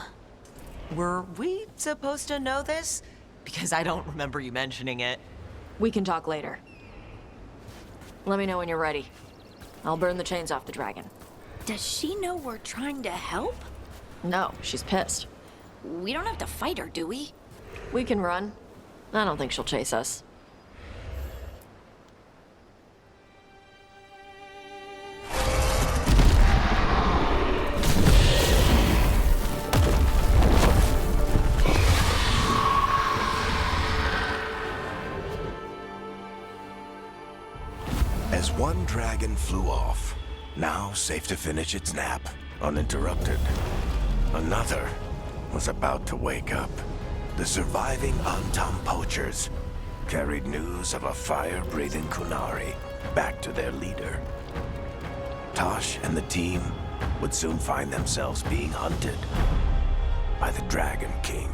Were we supposed to know this? Because I don't remember you mentioning it. We can talk later. Let me know when you're ready. I'll burn the chains off the dragon. Does she know we're trying to help? No, she's pissed. We don't have to fight her, do we? We can run. I don't think she'll chase us. As one dragon flew off, now safe to finish its nap, uninterrupted, another was about to wake up. The surviving Antam poachers carried news of a fire-breathing Kunari back to their leader. Tosh and the team would soon find themselves being hunted by the Dragon King.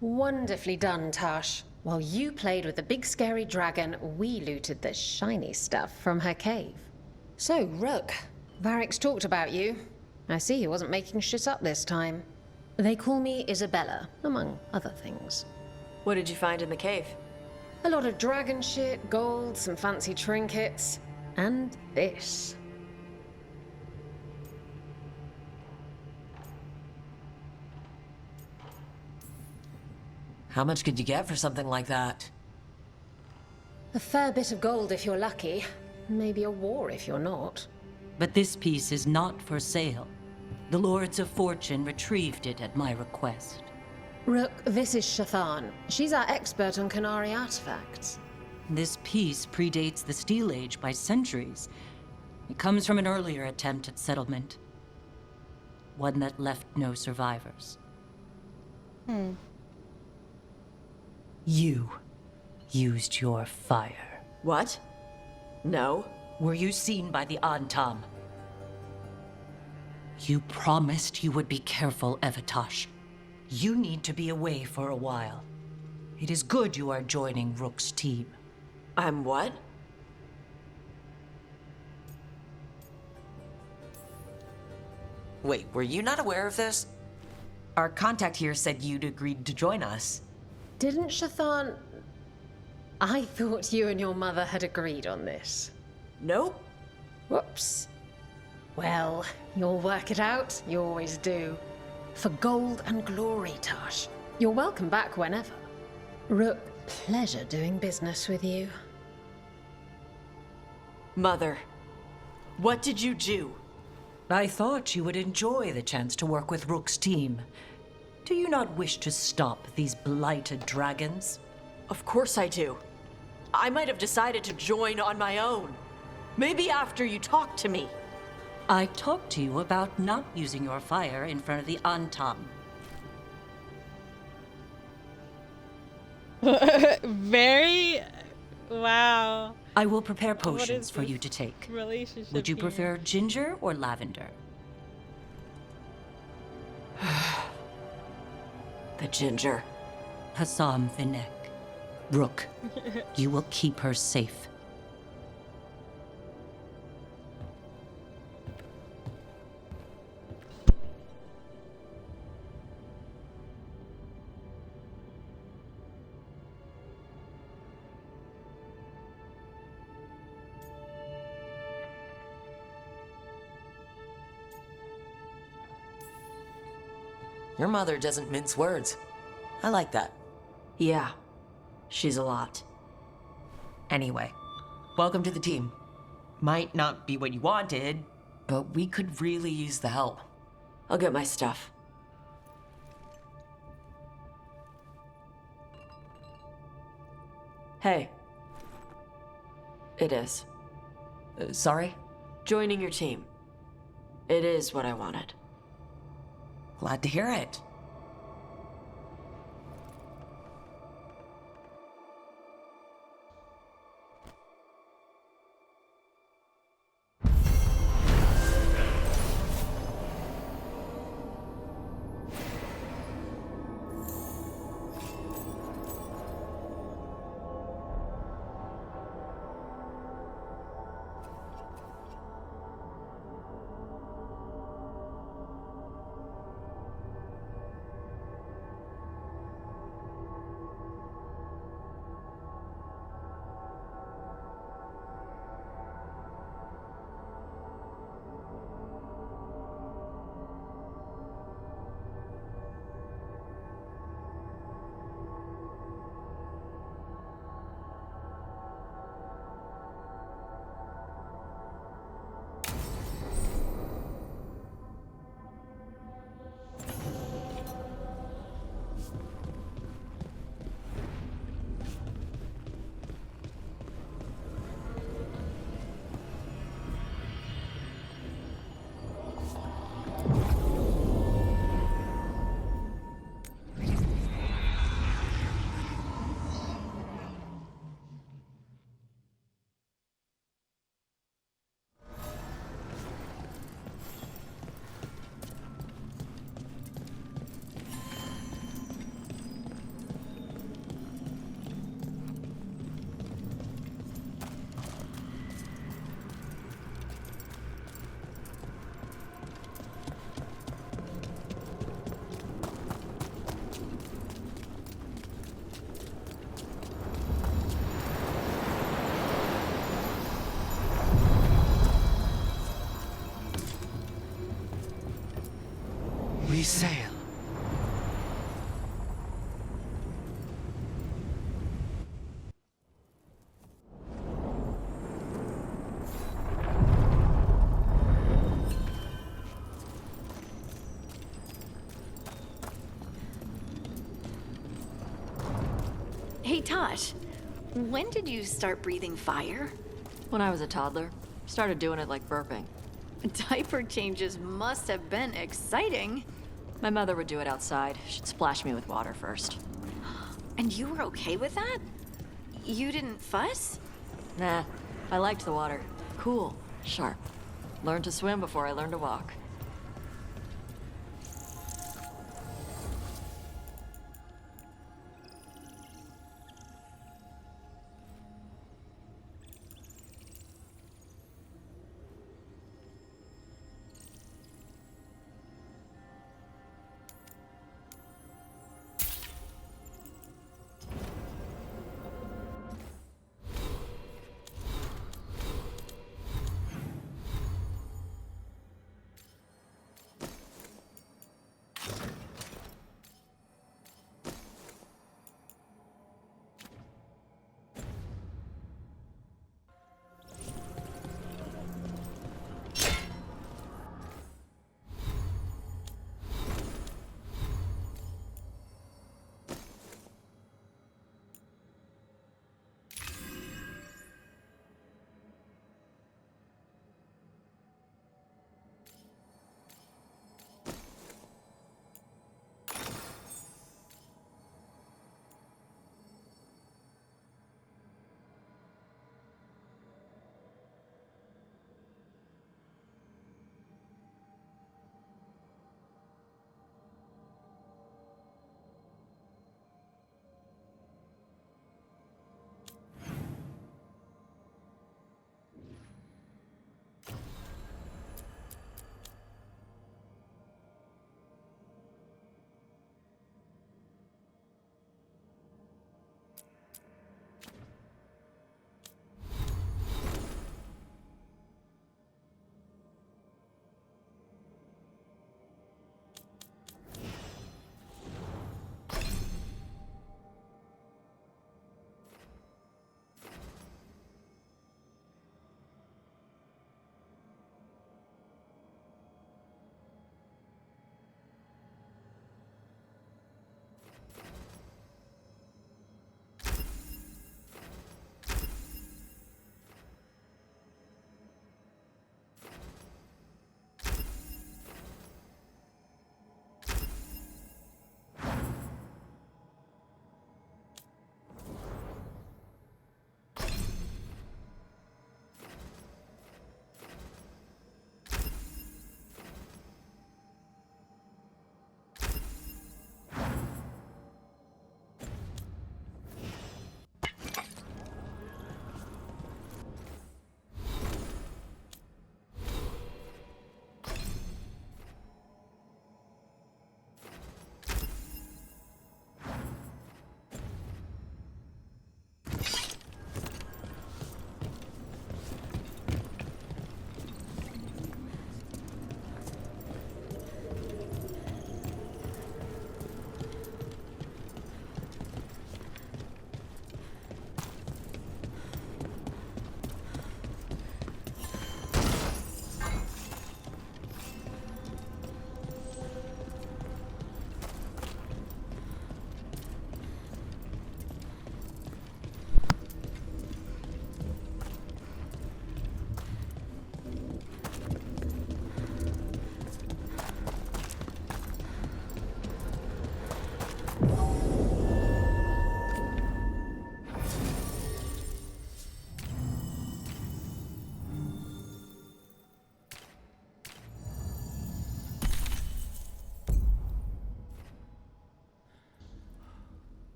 Wonderfully done, Tash. While you played with the big scary dragon, we looted the shiny stuff from her cave. So, Rook, Varric's talked about you. I see he wasn't making shit up this time. They call me Isabella, among other things. What did you find in the cave? A lot of dragon shit, gold, some fancy trinkets, and this. How much could you get for something like that? A fair bit of gold if you're lucky. Maybe a war if you're not. But this piece is not for sale. The Lords of Fortune retrieved it at my request. Rook, this is Shathan. She's our expert on Kunari artifacts. This piece predates the Steel Age by centuries. It comes from an earlier attempt at settlement. One that left no survivors. You used your fire. What? No. Were you seen by the Antam? You promised you would be careful, Evatosh. You need to be away for a while. It is good you are joining Rook's team. I'm what? Wait, were you not aware of this? Our contact here said you'd agreed to join us. Didn't Shathan... I thought you and your mother had agreed on this. Nope. Whoops. Well, you'll work it out. You always do. For gold and glory, Tosh. You're welcome back whenever. Rook, pleasure doing business with you. Mother, what did you do? I thought you would enjoy the chance to work with Rook's team. Do you not wish to stop these blighted dragons? Of course I do. I might have decided to join on my own. Maybe after you talked to me. I talked to you about not using your fire in front of the Antam. Very... Wow. I will prepare What potions is for this you to take. relationship Would you here? prefer ginger or lavender? The ginger. Hassam Vinek. Rook, you will keep her safe. Your mother doesn't mince words. I like that. Yeah, she's a lot. Anyway, welcome to the team. Might not be what you wanted, but we could really use the help. I'll get my stuff. Hey. It is. Sorry? Joining your team. It is what I wanted. Glad to hear it. Hey, Tosh. When did you start breathing fire? When I was a toddler. Started doing it like burping. Diaper changes must have been exciting. My mother would do it outside. She'd splash me with water first. And you were okay with that? You didn't fuss? Nah, I liked the water. Cool, sharp. Learned to swim before I learned to walk.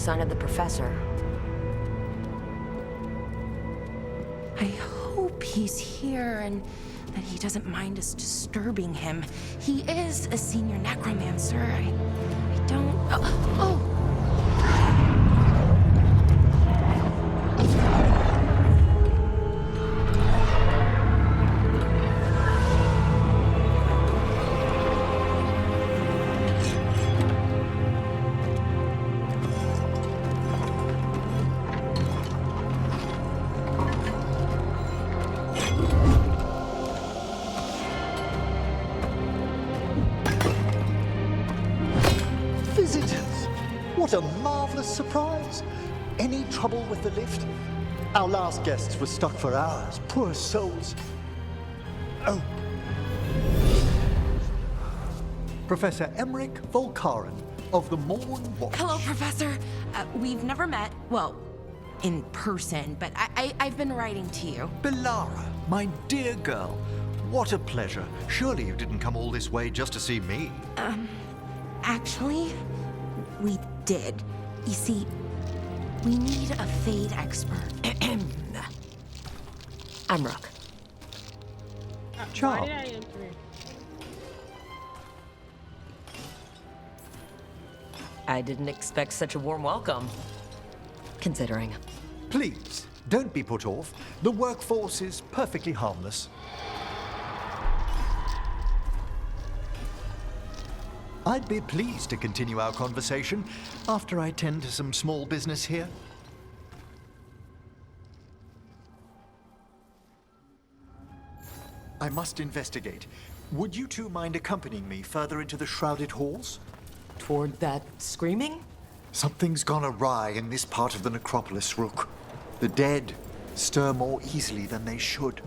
sign of the professor. I hope he's here and that he doesn't mind us disturbing him. He is a senior necromancer. I don't... Oh! Greetings. What a marvelous surprise. Any trouble with the lift? Our last guests were stuck for hours. Poor souls. Oh. Professor Emmerich Volkaren of the Morn Watch. Hello, Professor. We've never met. Well, in person, but I've been writing to you. Belara, my dear girl. What a pleasure. Surely you didn't come all this way just to see me. Actually, we did. You see, we need a Fade expert. I'm Rook. Why did I enter? I didn't expect such a warm welcome. Considering. Please, don't be put off. The workforce is perfectly harmless. I'd be pleased to continue our conversation after I tend to some small business here. I must investigate. Would you two mind accompanying me further into the shrouded halls? Toward that screaming? Something's gone awry in this part of the necropolis, Rook. The dead stir more easily than they should.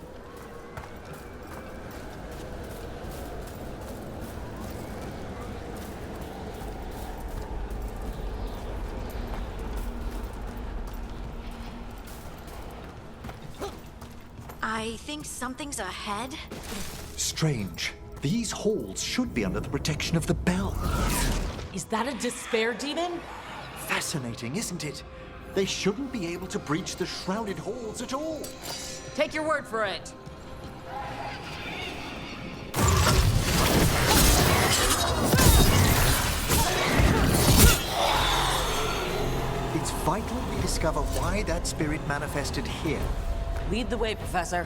I think something's ahead. Strange. These halls should be under the protection of the bell. Is that a despair demon? Fascinating, isn't it? They shouldn't be able to breach the shrouded halls at all. Take your word for it. It's vital we discover why that spirit manifested here. Lead the way, Professor.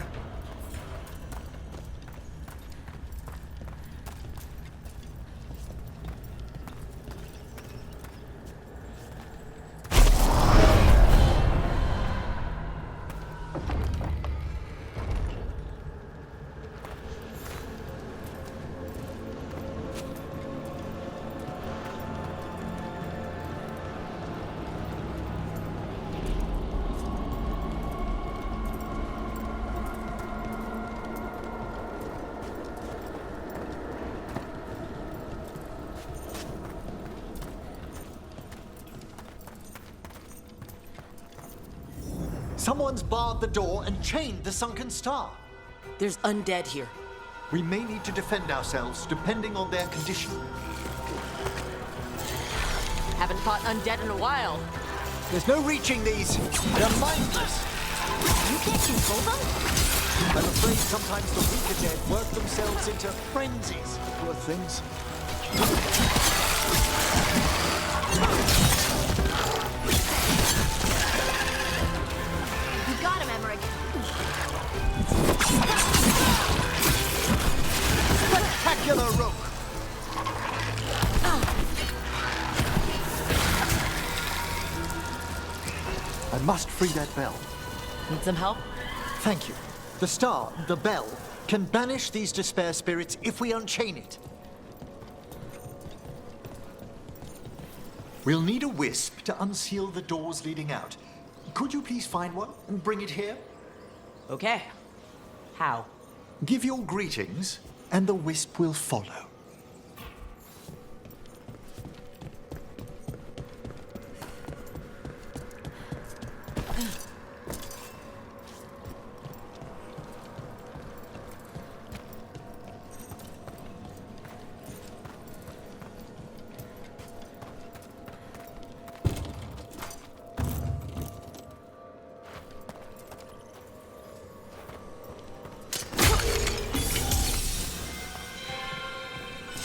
Someone's barred the door and chained the sunken star. There's undead here. We may need to defend ourselves, depending on their condition. Haven't fought undead in a while. There's no reaching these. They're mindless. You can't control them? I'm afraid sometimes the weaker dead work themselves into frenzies. Poor things. You got him, Emmerich. Spectacular rope. I must free that bell. Need some help? Thank you. The star, the bell, can banish these despair spirits if we unchain it. We'll need a wisp to unseal the doors leading out. Could you please find one and bring it here? Okay. How? Give your greetings, and the wisp will follow.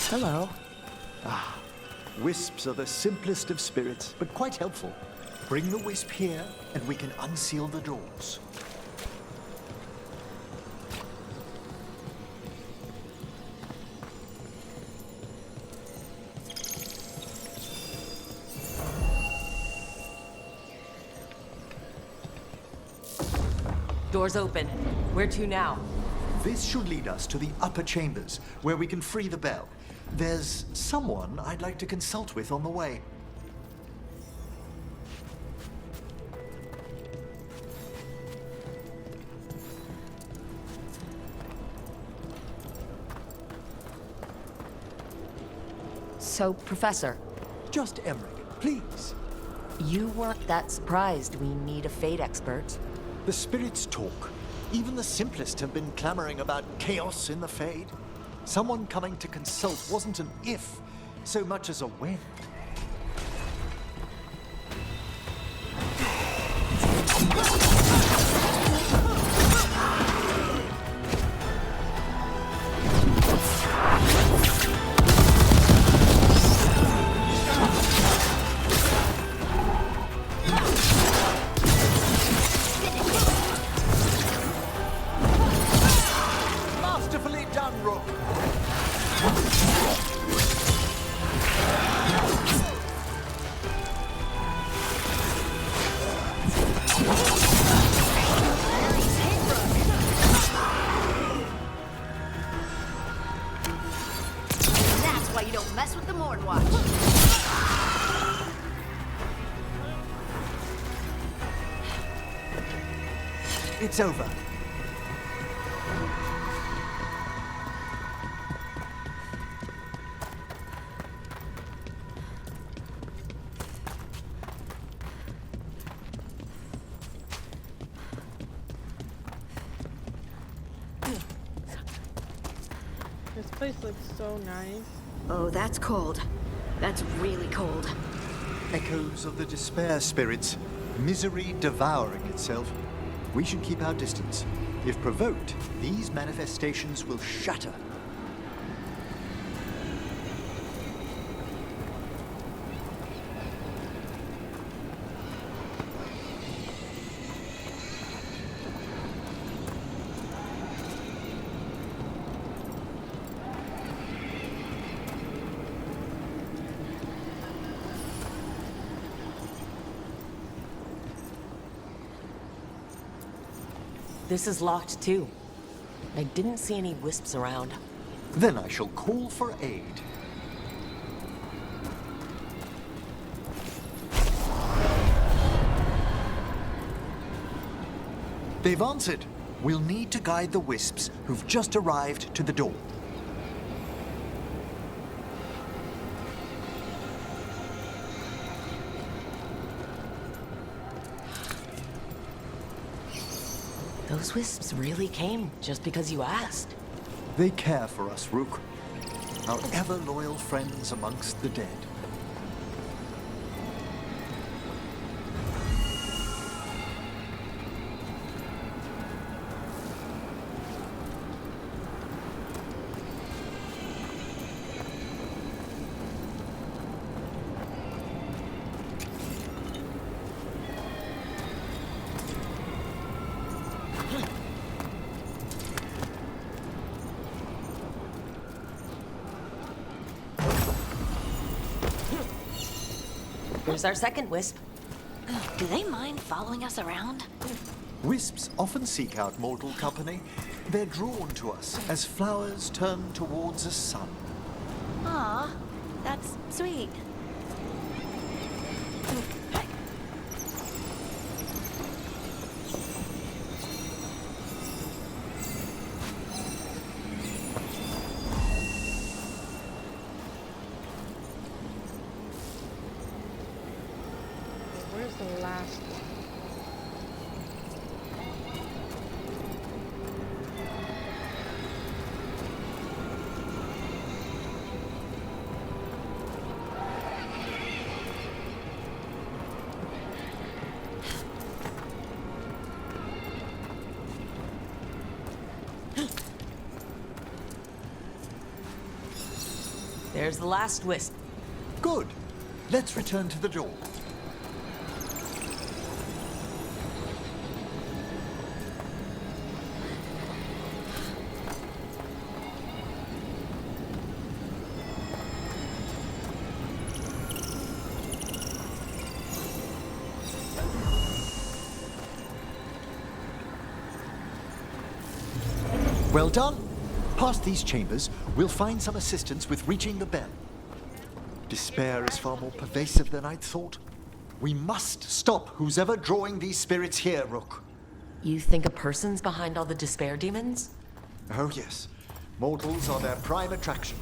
Hello. Ah, wisps are the simplest of spirits, but quite helpful. Bring the wisp here, and we can unseal the doors. Doors open. Where to now? This should lead us to the upper chambers, where we can free the bell. There's someone I'd like to consult with on the way. So, Professor... Just Emmerich, please. You weren't that surprised we need a fate expert. The spirits talk. Even the simplest have been clamoring about chaos in the Fade. Someone coming to consult wasn't an if, so much as a when. Masterfully done, Rook. That's why you don't mess with the Mordwatch. It's over. This place looks so nice. Oh, that's cold. That's really cold. Echoes of the despair spirits, misery devouring itself. We should keep our distance. If provoked, these manifestations will shatter. This is locked too. I didn't see any wisps around. Then I shall call for aid. They've answered. We'll need to guide the wisps who've just arrived to the door. Those wisps really came just because you asked. They care for us, Rook. Our ever-loyal friends amongst the dead. Here's our second wisp. Do they mind following us around? Wisps often seek out mortal company. They're drawn to us as flowers turn towards a sun. Aw, that's sweet. Where's the last one? There's the last wisp. Good. Let's return to the door. Well done. Past these chambers, we'll find some assistance with reaching the bell. Despair is far more pervasive than I'd thought. We must stop who's ever drawing these spirits here, Rook. You think a person's behind all the despair demons? Oh yes. Mortals are their prime attraction.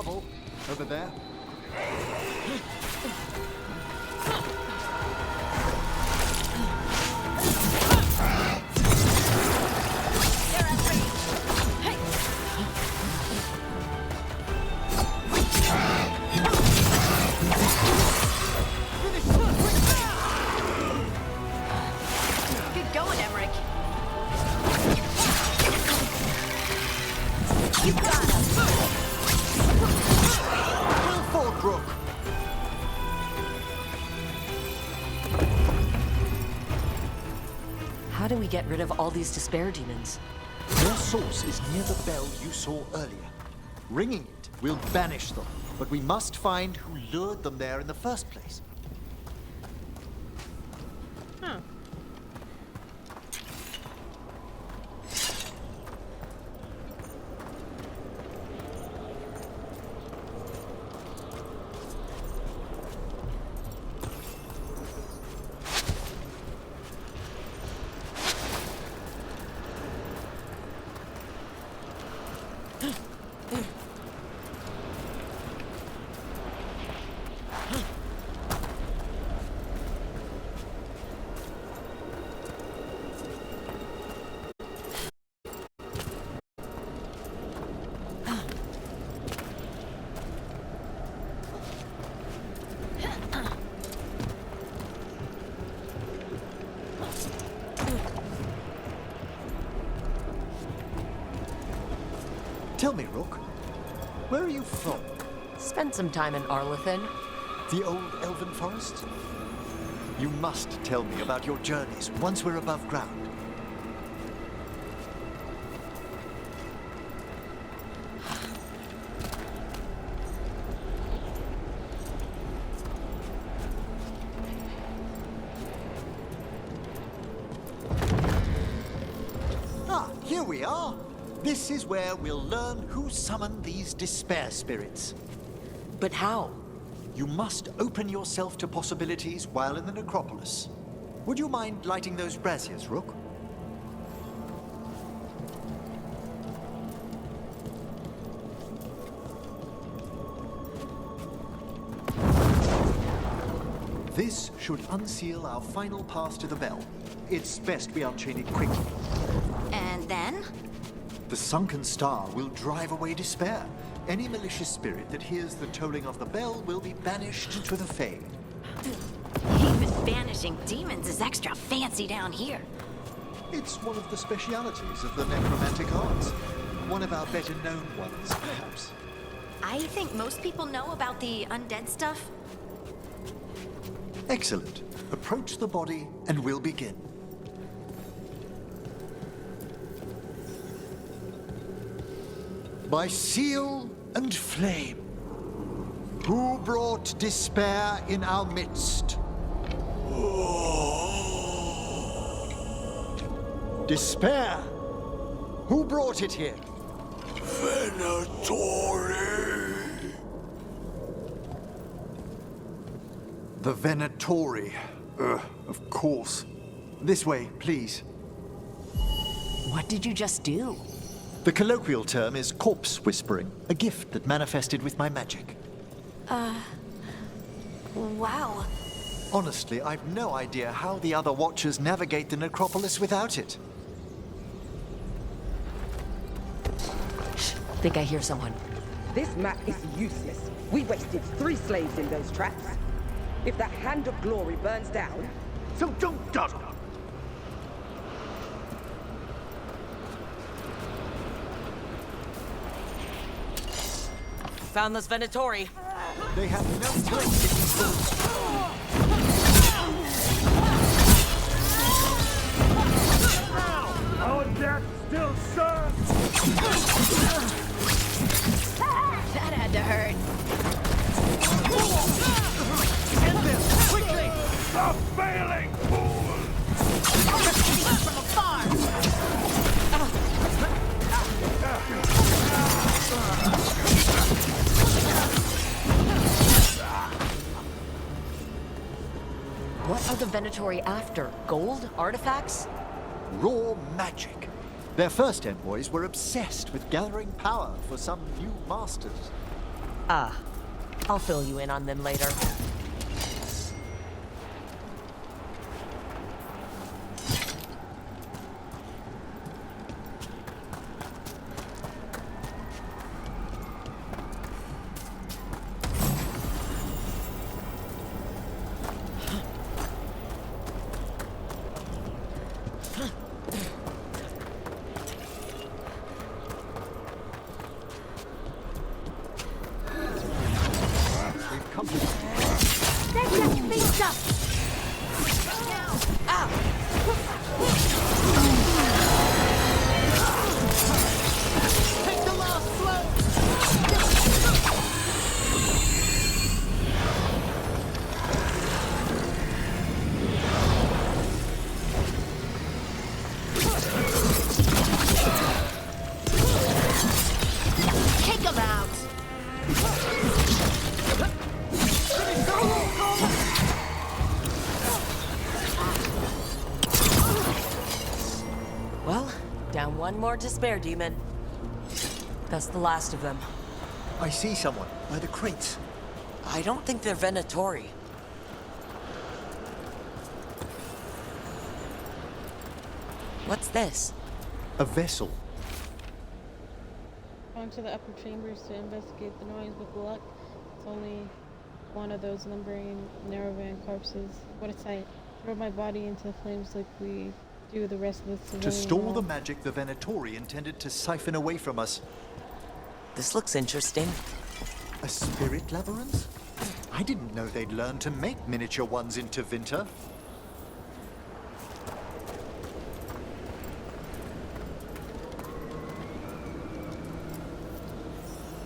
trouble. Over there. Good going, Emmerich. You got him. Well fought, Rook. How do we get rid of all these despair demons? Their source is near the bell you saw earlier. Ringing it will banish them, but we must find who lured them there in the first place. Huh. Tell me, Rook, where are you from? Spent some time in Arlethan. The old elven forest? You must tell me about your journeys once we're above ground. Ah, here we are. This is where we'll learn who summoned these despair spirits. But how? You must open yourself to possibilities while in the necropolis. Would you mind lighting those braziers, Rook? This should unseal our final path to the bell. It's best we unchain it quickly. And then? The sunken star will drive away despair. Any malicious spirit that hears the tolling of the bell will be banished to the Fade. Even banishing demons is extra fancy down here. It's one of the specialities of the necromantic arts. One of our better known ones, perhaps. I think most people know about the undead stuff. Excellent. Approach the body and we'll begin. By seal and flame, who brought despair in our midst? Despair? Who brought it here? Venatori. The Venatori. Of course. This way, please. What did you just do? The colloquial term is corpse whispering, a gift that manifested with my magic. Wow. Honestly, I've no idea how the other Watchers navigate the necropolis without it. Think I hear someone. This map is useless. We wasted 3 slaves in those traps. If that Hand of Glory burns down, so don't dawdle. Found this Venatori. They have no place in these woods. Our death still serves! That had to hurt. End this! Quickly! Stop failing, fools! From afar! What are the Venatori after? Gold? Artifacts? Raw magic. Their first envoys were obsessed with gathering power for some new masters. I'll fill you in on them later. One more despair demon. That's the last of them. I see someone by the crates. I don't think they're Venatori. What's this? A vessel. Going to the upper chambers to investigate the noise with luck. It's only one of those lumbering Naravan corpses. What a sight. Throw my body into the flames like we do the rest of the civilian To store world. the magic the Venatori intended to siphon away from us. This looks interesting. A spirit labyrinth? I didn't know they'd learn to make miniature ones in Tevinter.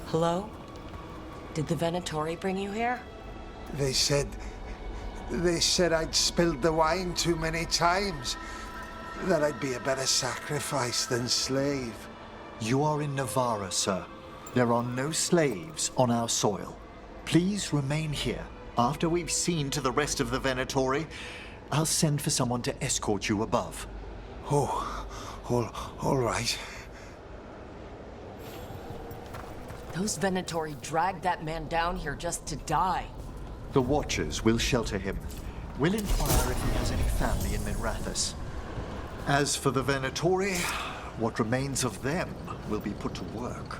Hello? Did the Venatori bring you here? They said I'd spilled the wine too many times. That I'd be a better sacrifice than slave. You are in Navarra, sir. There are no slaves on our soil. Please remain here. After we've seen to the rest of the Venatori, I'll send for someone to escort you above. Oh, all right. Those Venatori dragged that man down here just to die. The Watchers will shelter him. We'll inquire if he has any family in Minrathous. As for the Venatori, what remains of them will be put to work.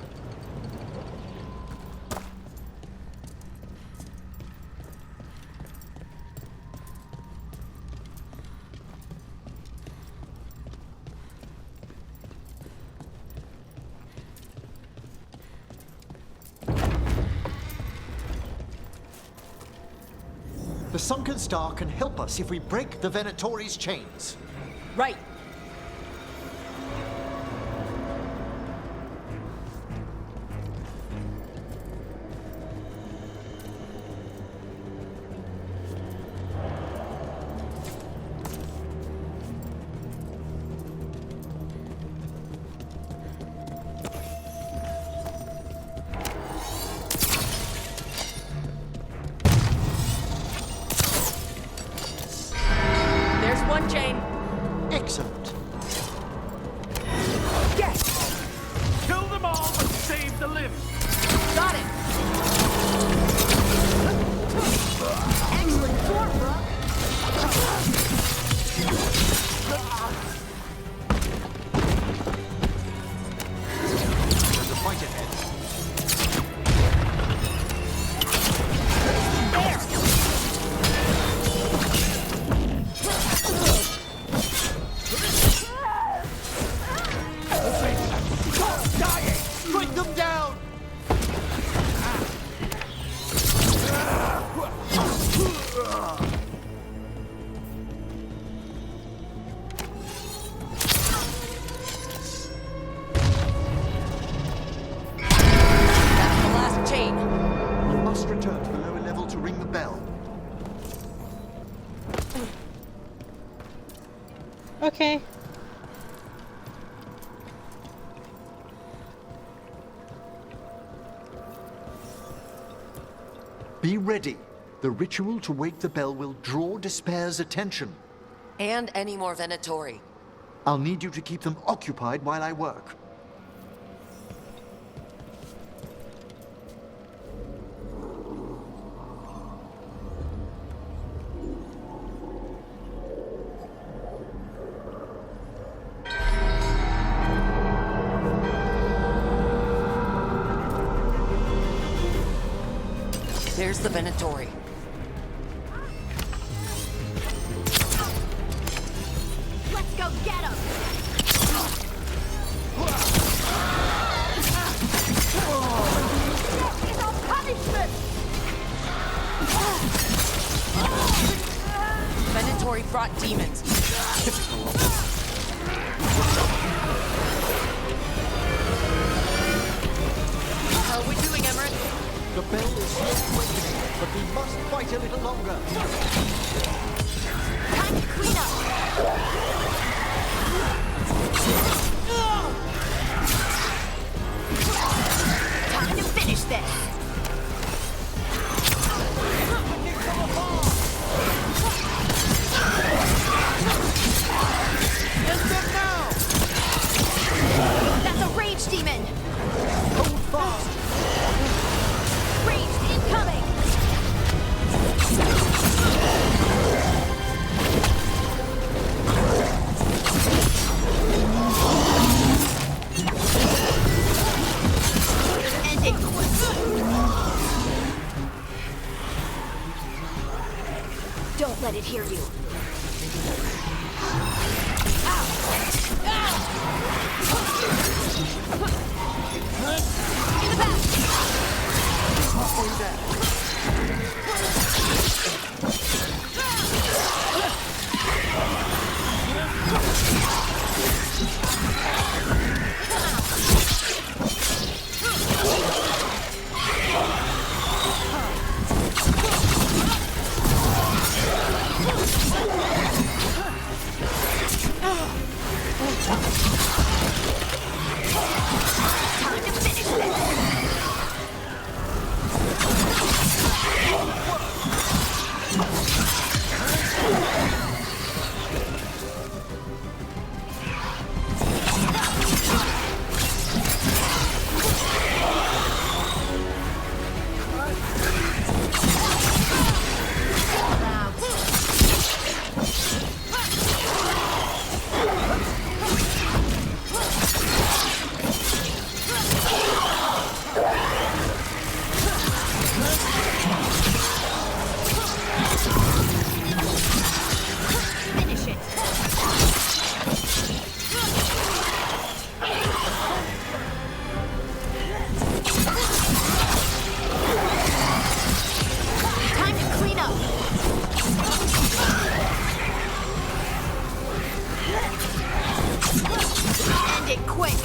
The Sunken Star can help us if we break the Venatori's chains. Right. One chain. Excellent. Yes! Kill them all and save the limb. Got it. Excellent form, bro. There's a fight ahead. Return to the lower level to ring the bell. Okay. Be ready. The ritual to wake the bell will draw Despair's attention. And any more Venatori. I'll need you to keep them occupied while I work. There's the Venatori. Let's go get him! It's our punishment! Venatori brought demons. How are we doing, Emmerich? The bell is slowly awakening, but we must fight a little longer. Time to clean up! Time to finish this! That's a rage demon! Hold fast! Rage incoming! End it quick! Don't let it hear you. In the back! Halfway there. Time to finish this! Finish it! Time to clean up! End it quick!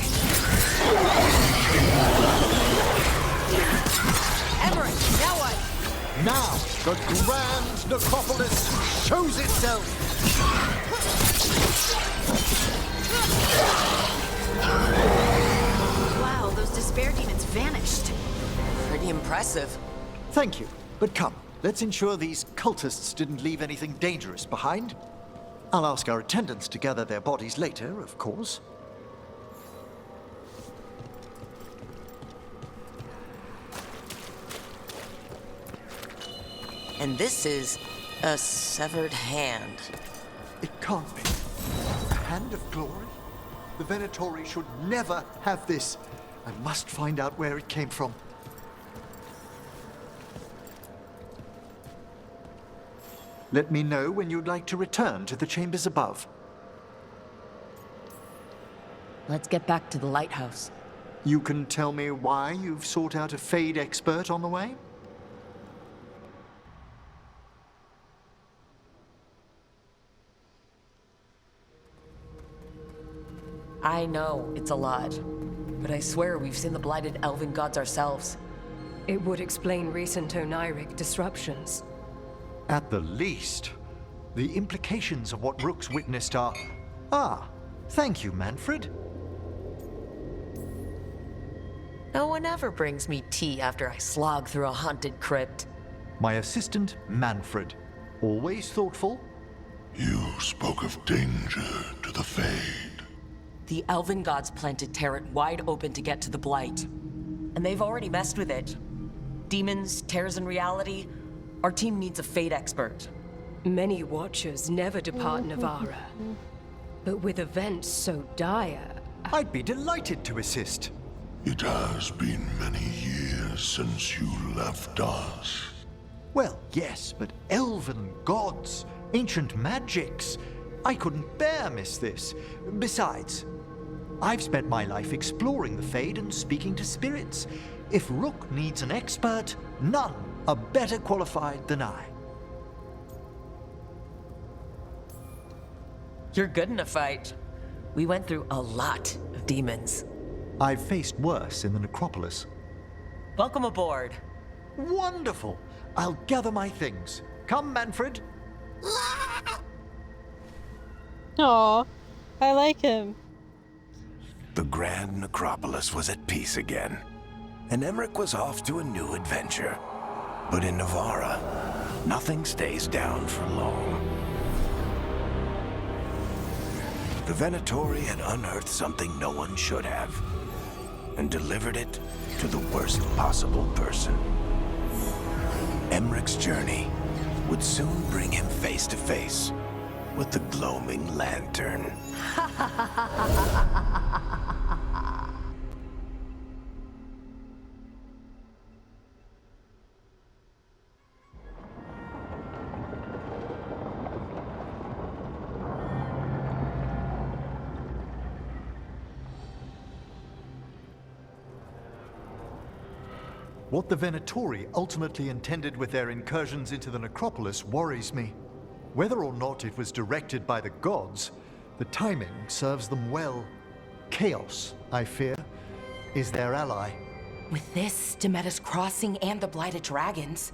Emmerich, now what? Now, the Grand Necropolis shows itself! Wow, those despair demons vanished. Pretty impressive. Thank you, but come, let's ensure these cultists didn't leave anything dangerous behind. I'll ask our attendants to gather their bodies later, of course. And this is a severed hand. It can't be. A hand of glory? The Venatori should never have this. I must find out where it came from. Let me know when you'd like to return to the chambers above. Let's get back to the lighthouse. You can tell me why you've sought out a Fade expert on the way? I know it's a lot, but I swear we've seen the blighted elven gods ourselves. It would explain recent Oniric disruptions. At the least, the implications of what Rook's witnessed are... Ah, thank you, Manfred. No one ever brings me tea after I slog through a haunted crypt. My assistant, Manfred. Always thoughtful. You spoke of danger to the Fade. The elven gods planted Terran wide open to get to the Blight. And they've already messed with it. Demons, tears in reality. Our team needs a Fade expert. Many Watchers never depart Navara. But with events so dire... I'd be delighted to assist. It has been many years since you left us. Well, yes, but elven gods, ancient magics. I couldn't bear miss this. Besides, I've spent my life exploring the Fade and speaking to spirits. If Rook needs an expert, none are better qualified than I. You're good in a fight. We went through a lot of demons. I've faced worse in the necropolis. Welcome aboard. Wonderful. I'll gather my things. Come, Manfred. Aw, I like him. The Grand Necropolis was at peace again, and Emmerich was off to a new adventure. But in Navarra, nothing stays down for long. The Venatori had unearthed something no one should have, and delivered it to the worst possible person. Emmerich's journey would soon bring him face to face with the gloaming lantern. What the Venatori ultimately intended with their incursions into the necropolis worries me. Whether or not it was directed by the gods, the timing serves them well. Chaos, I fear, is their ally. With this, Demeter's Crossing and the Blighted Dragons,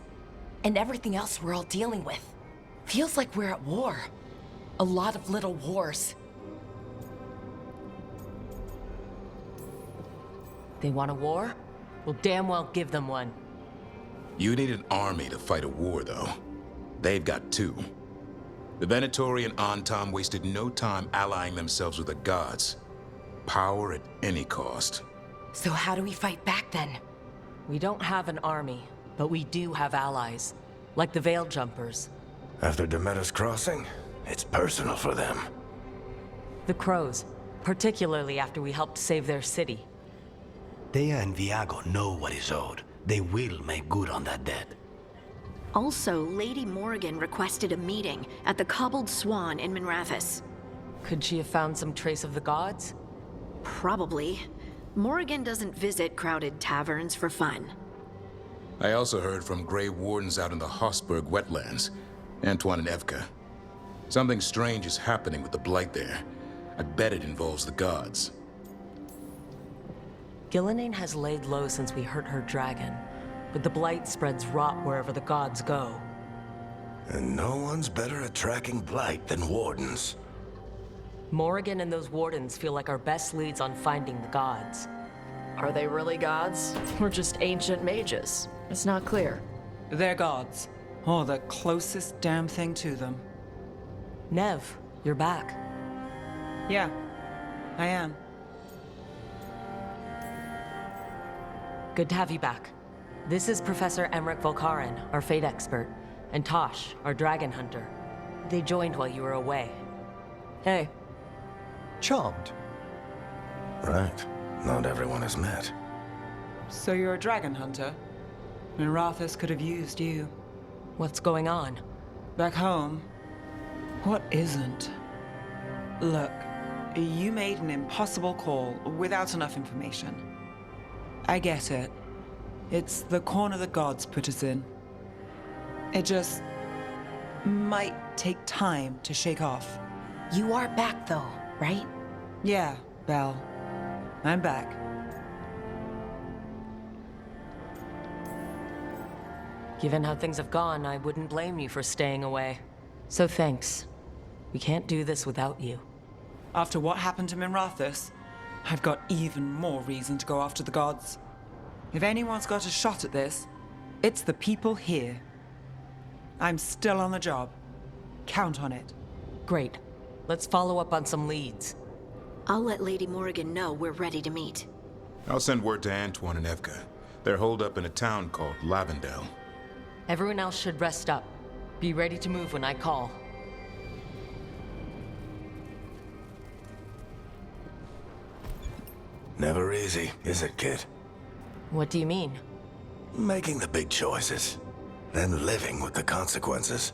and everything else we're all dealing with, feels like we're at war. A lot of little wars. They want a war? We'll damn well give them one. You need an army to fight a war, though. They've got two. The Venatori and Antam wasted no time allying themselves with the gods. Power at any cost. So how do we fight back then? We don't have an army, but we do have allies. Like the Veil Jumpers. After Demeter's Crossing, it's personal for them. The Crows, particularly after we helped save their city. Thea and Viago know what is owed. They will make good on that debt. Also, Lady Morrigan requested a meeting at the Cobbled Swan in Minrathous. Could she have found some trace of the gods? Probably. Morrigan doesn't visit crowded taverns for fun. I also heard from Grey Wardens out in the Hossberg wetlands, Antoine and Evka. Something strange is happening with the Blight there. I bet it involves the gods. Gillenane has laid low since we hurt her dragon, but the Blight spreads rot wherever the gods go. And no one's better at tracking Blight than Wardens. Morrigan and those Wardens feel like our best leads on finding the gods. Are they really gods? Or just ancient mages? It's not clear. They're gods. Or the closest damn thing to them. Nev, you're back. Yeah, I am. Good to have you back. This is Professor Emmerich Volkaren, our fate expert, and Tosh, our dragon hunter. They joined while you were away. Hey. Charmed. Right. Not everyone has met. So you're a dragon hunter? Minrathous could have used you. What's going on? Back home, what isn't? Look, you made an impossible call without enough information. I get it. It's the corner the gods put us in. It just might take time to shake off. You are back though, right? Yeah, Belle. I'm back. Given how things have gone, I wouldn't blame you for staying away. So thanks. We can't do this without you. After what happened to Minrathous, I've got even more reason to go after the gods. If anyone's got a shot at this, it's the people here. I'm still on the job. Count on it. Great. Let's follow up on some leads. I'll let Lady Morrigan know we're ready to meet. I'll send word to Antoine and Evka. They're holed up in a town called Lavendel. Everyone else should rest up. Be ready to move when I call. Never easy, is it, kid? What do you mean? Making the big choices. than living with the consequences.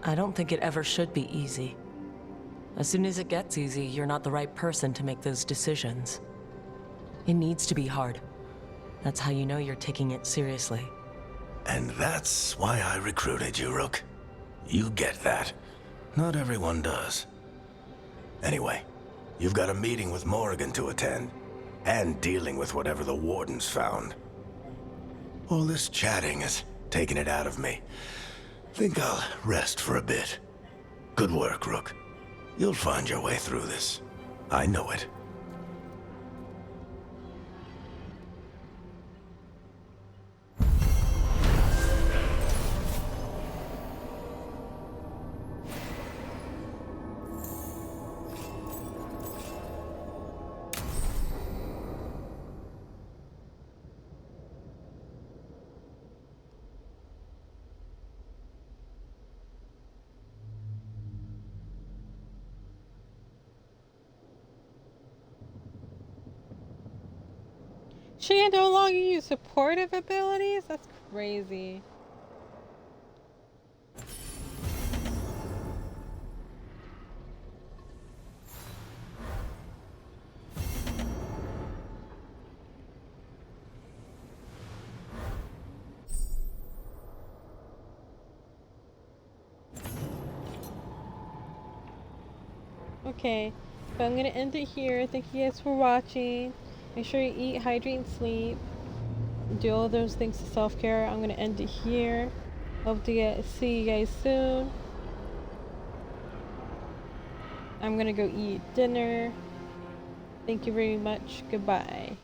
I don't think it ever should be easy. As soon as it gets easy, you're not the right person to make those decisions. It needs to be hard. That's how you know you're taking it seriously. And that's why I recruited you, Rook. You get that. Not everyone does. Anyway, you've got a meeting with Morrigan to attend, and dealing with whatever the Wardens found. All this chatting has taken it out of me. Think I'll rest for a bit. Good work, Rook. You'll find your way through this. I know it. She can no longer use supportive abilities? That's crazy. Okay, so I'm gonna end it here. Thank you guys for watching. Make sure you eat, hydrate, and sleep. Do all those things to self-care. I'm gonna end it here. Hope to see you guys soon. I'm gonna go eat dinner. Thank you very much. Goodbye.